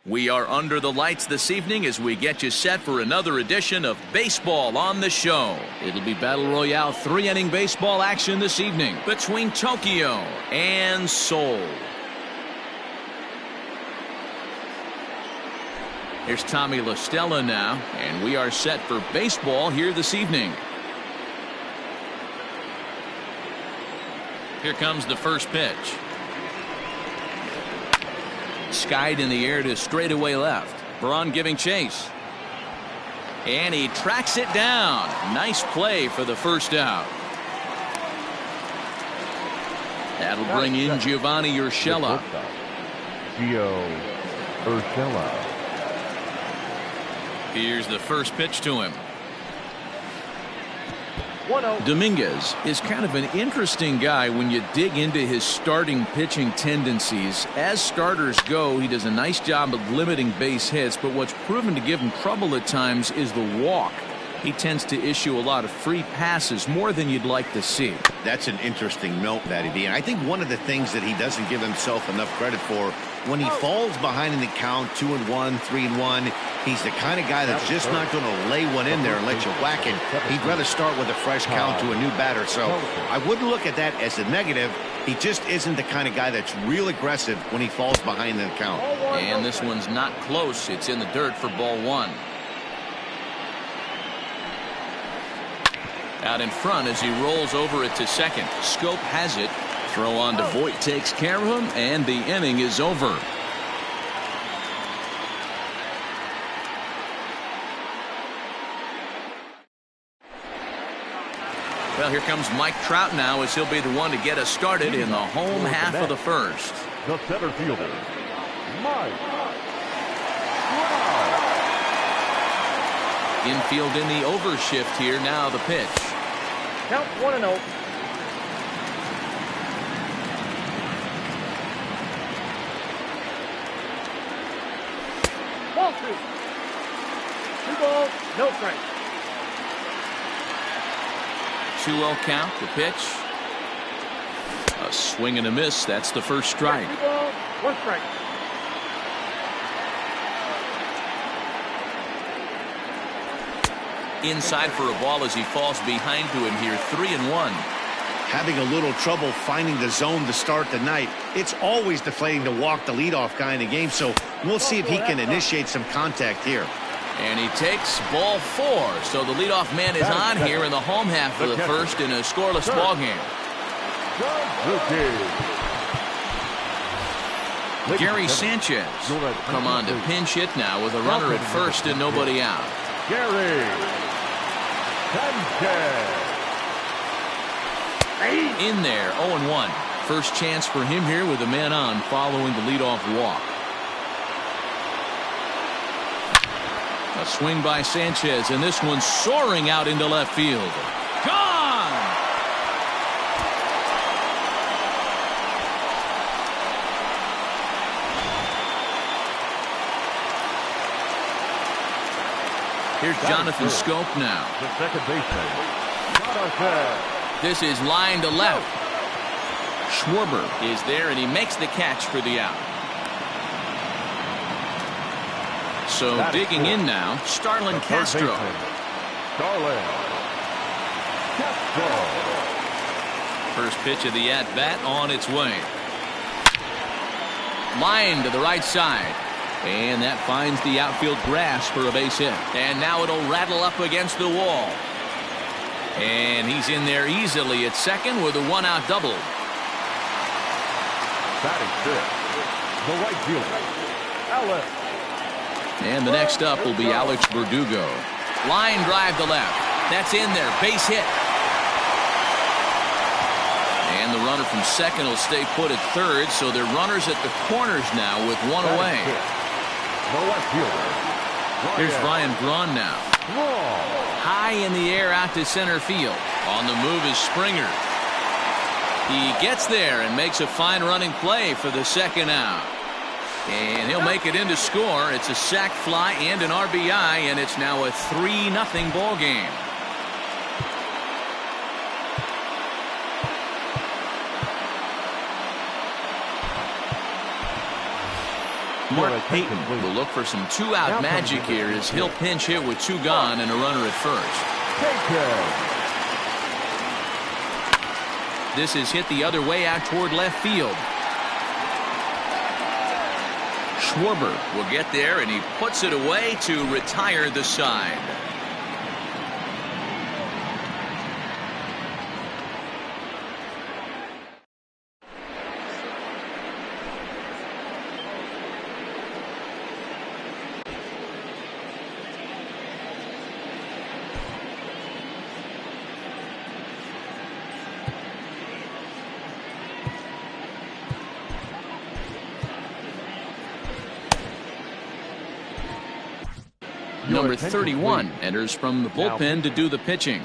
A: We are under the lights this evening as we get you set for another edition of Baseball on the Show. It'll be Battle Royale 3-inning baseball action this evening between Tokyo and Seoul. Here's Tommy La Stella now, and we are set for baseball here this evening. Here comes the first pitch. Skied in the air to straightaway left. Braun giving chase. And he tracks it down. Nice play for the first out. That'll bring in Giovanni Urshela.
B: Gio Urshela.
A: Here's the first pitch to him.
E: 1-0.
A: Dominguez is kind of an interesting guy when you dig into his starting pitching tendencies. As starters go, he does a nice job of limiting base hits, but what's proven to give him trouble at times is the walk. He tends to issue a lot of free passes, more than you'd like to see.
D: That's an interesting note, Matty B. And I think one of the things that he doesn't give himself enough credit for, when he falls behind in the count, 2-1, 3-1, he's the kind of guy that's just not going to lay one in there and let you whack him. He'd rather start with a fresh count to a new batter. So I wouldn't look at that as a negative. He just isn't the kind of guy that's real aggressive when he falls behind in the count.
A: And this one's not close. It's in the dirt for ball one. Out in front as he rolls over it to second. Scope has it. Throw on to Voit takes care of him, and the inning is over. Well, here comes Mike Trout now as he'll be the one to get us started in the home half of the first.
B: The center fielder, Mike Trout.
A: Infield in the overshift here. Now the pitch.
E: Count 1-0. Ball 2. 2 balls, no strike.
A: 2-0 count. The pitch. A swing and a miss. That's the first strike.
E: 2 balls, 1 strike.
A: Inside for a ball as he falls behind to him here. 3-1.
D: Having a little trouble finding the zone to start the night. It's always deflating to walk the leadoff guy in the game, so we'll see if he can initiate some contact here.
A: And he takes ball 4. So the leadoff man is on here in the home half of the first in a scoreless ball game. Gary Sanchez come on to pinch hit now with a runner at first and nobody out.
B: Gary Sanchez.
A: In there, 0-1. First chance for him here with a man on following the leadoff walk. A swing by Sanchez, and this one's soaring out into left field. Gone! Here's Jonathan Scope now.
B: The second baseman, Jonathan.
A: This is line to left. Schwarber is there, and he makes the catch for the out. So digging in now, Starlin Castro.
B: Starlin Castro.
A: First pitch of the at-bat on its way. Line to the right side. And that finds the outfield grass for a base hit. And now it'll rattle up against the wall. And he's in there easily at second with a one-out double.
B: Batting fifth, the right fielder, Alex.
A: And the next up will be Alex Verdugo. Line drive to left. That's in there. Base hit. And the runner from second will stay put at third, so they're runners at the corners now with one away.
B: The left fielder,
A: Here's Ryan Braun now. High in the air out to center field. On the move is Springer. He gets there and makes a fine running play for the second out. And he'll make it in to score. It's a sac fly and an RBI, and it's now a 3-0 ball game. Mark Payton will look for some two-out magic here as he'll pinch hit with two gone and a runner at first. This is hit the other way out toward left field. Schwarber will get there, and he puts it away to retire the side. Number 31 enters from the bullpen to do the pitching.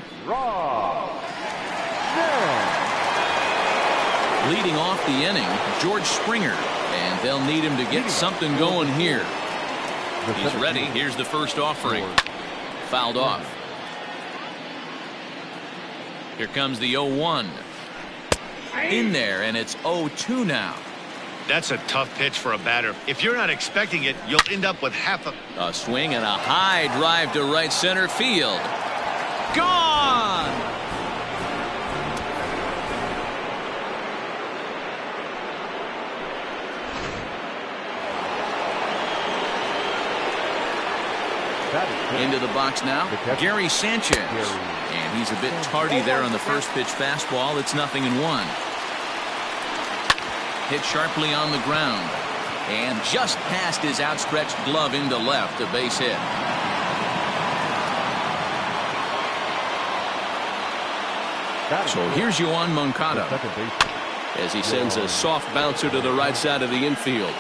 A: Leading off the inning, George Springer, and they'll need him to get something going here. He's ready. Here's the first offering. Fouled off. Here comes the 0-1. In there, and it's 0-2 now.
D: That's a tough pitch for a batter. If you're not expecting it, you'll end up with half
A: a swing and a high drive to right center field. Gone! Into the box now, Gary Sanchez. And he's a bit tardy there on the first pitch fastball. It's 0-1. Hit sharply on the ground and just past his outstretched glove into left, a base hit. So here's Yoan Moncada as he sends a soft bouncer to the right side of the infield.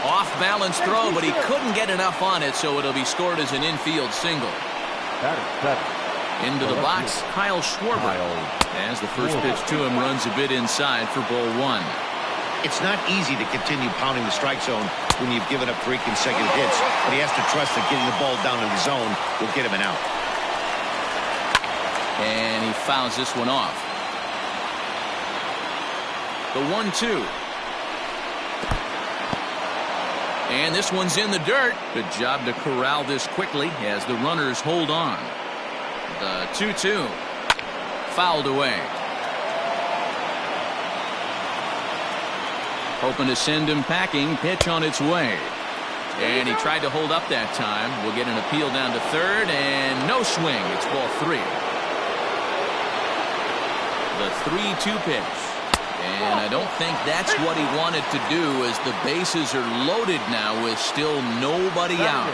A: Off balance throw, but he couldn't get enough on it, so it'll be scored as an infield single. Into the box, Kyle Schwarber, as the first pitch to him runs a bit inside for ball one.
D: It's not easy to continue pounding the strike zone when you've given up 3 consecutive hits, but he has to trust that getting the ball down in the zone will get him an out.
A: And he fouls this one off. The 1-2. And this one's in the dirt. Good job to corral this quickly as the runners hold on. The 2-2. Fouled away. Hoping to send him packing. Pitch on its way. And he tried to hold up that time. We'll get an appeal down to third, and no swing. It's ball 3. The 3-2 pitch. And I don't think that's what he wanted to do, as the bases are loaded now with still nobody out.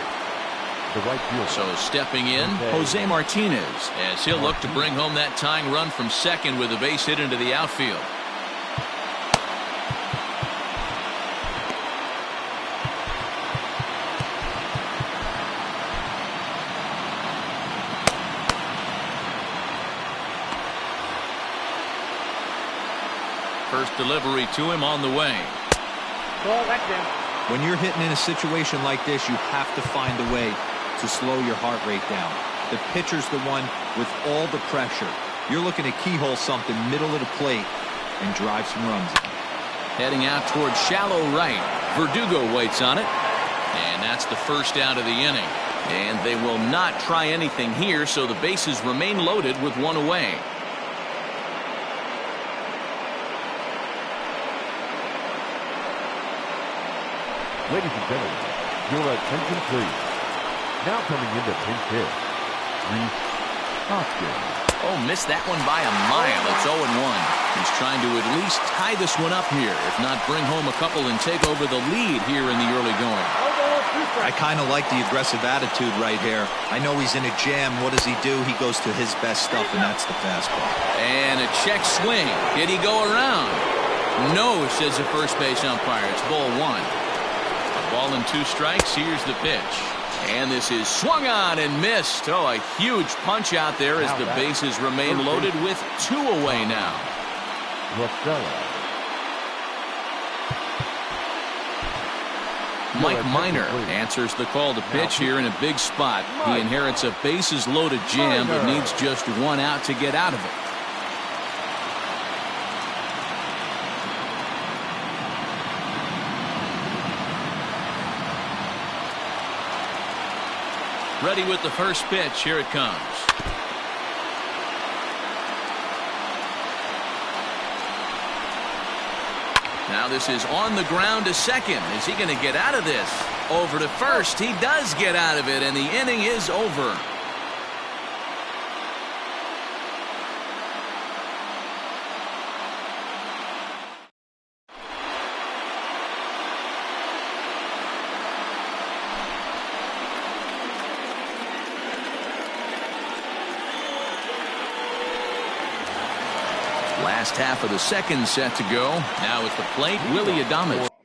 A: So stepping in, Jose Martinez, as he'll look to bring home that tying run from second with a base hit into the outfield. First delivery to him on the way.
C: When you're hitting in a situation like this, you have to find a way to slow your heart rate down. The pitcher's the one with all the pressure. You're looking to keyhole something middle of the plate and drive some runs in.
A: Heading out towards shallow right. Verdugo waits on it. And that's the first out of the inning. And they will not try anything here, so the bases remain loaded with one away.
B: Ladies and gentlemen, your attention please. Now coming into pinch hit, Reese Hoskins.
A: Oh, missed that one by a mile. It's 0-1. He's trying to at least tie this one up here, if not bring home a couple and take over the lead here in the early going.
C: I kind of like the aggressive attitude right here. I know he's in a jam. What does he do? He goes to his best stuff, and that's the fastball.
A: And a check swing. Did he go around? No, says the first base umpire. It's ball 1. Ball and 2 strikes. Here's the pitch. And this is swung on and missed. Oh, a huge punch out there as the bases remain loaded with 2 away now. Mike Minor answers the call to pitch here in a big spot. He inherits a bases loaded jam, but needs just 1 out to get out of it. Ready with the first pitch. Here it comes. Now this is on the ground to second. Is he going to get out of this? Over to first. He does get out of it, and the inning is over. Last half of the second set to go. Now at the plate, Willie Adames.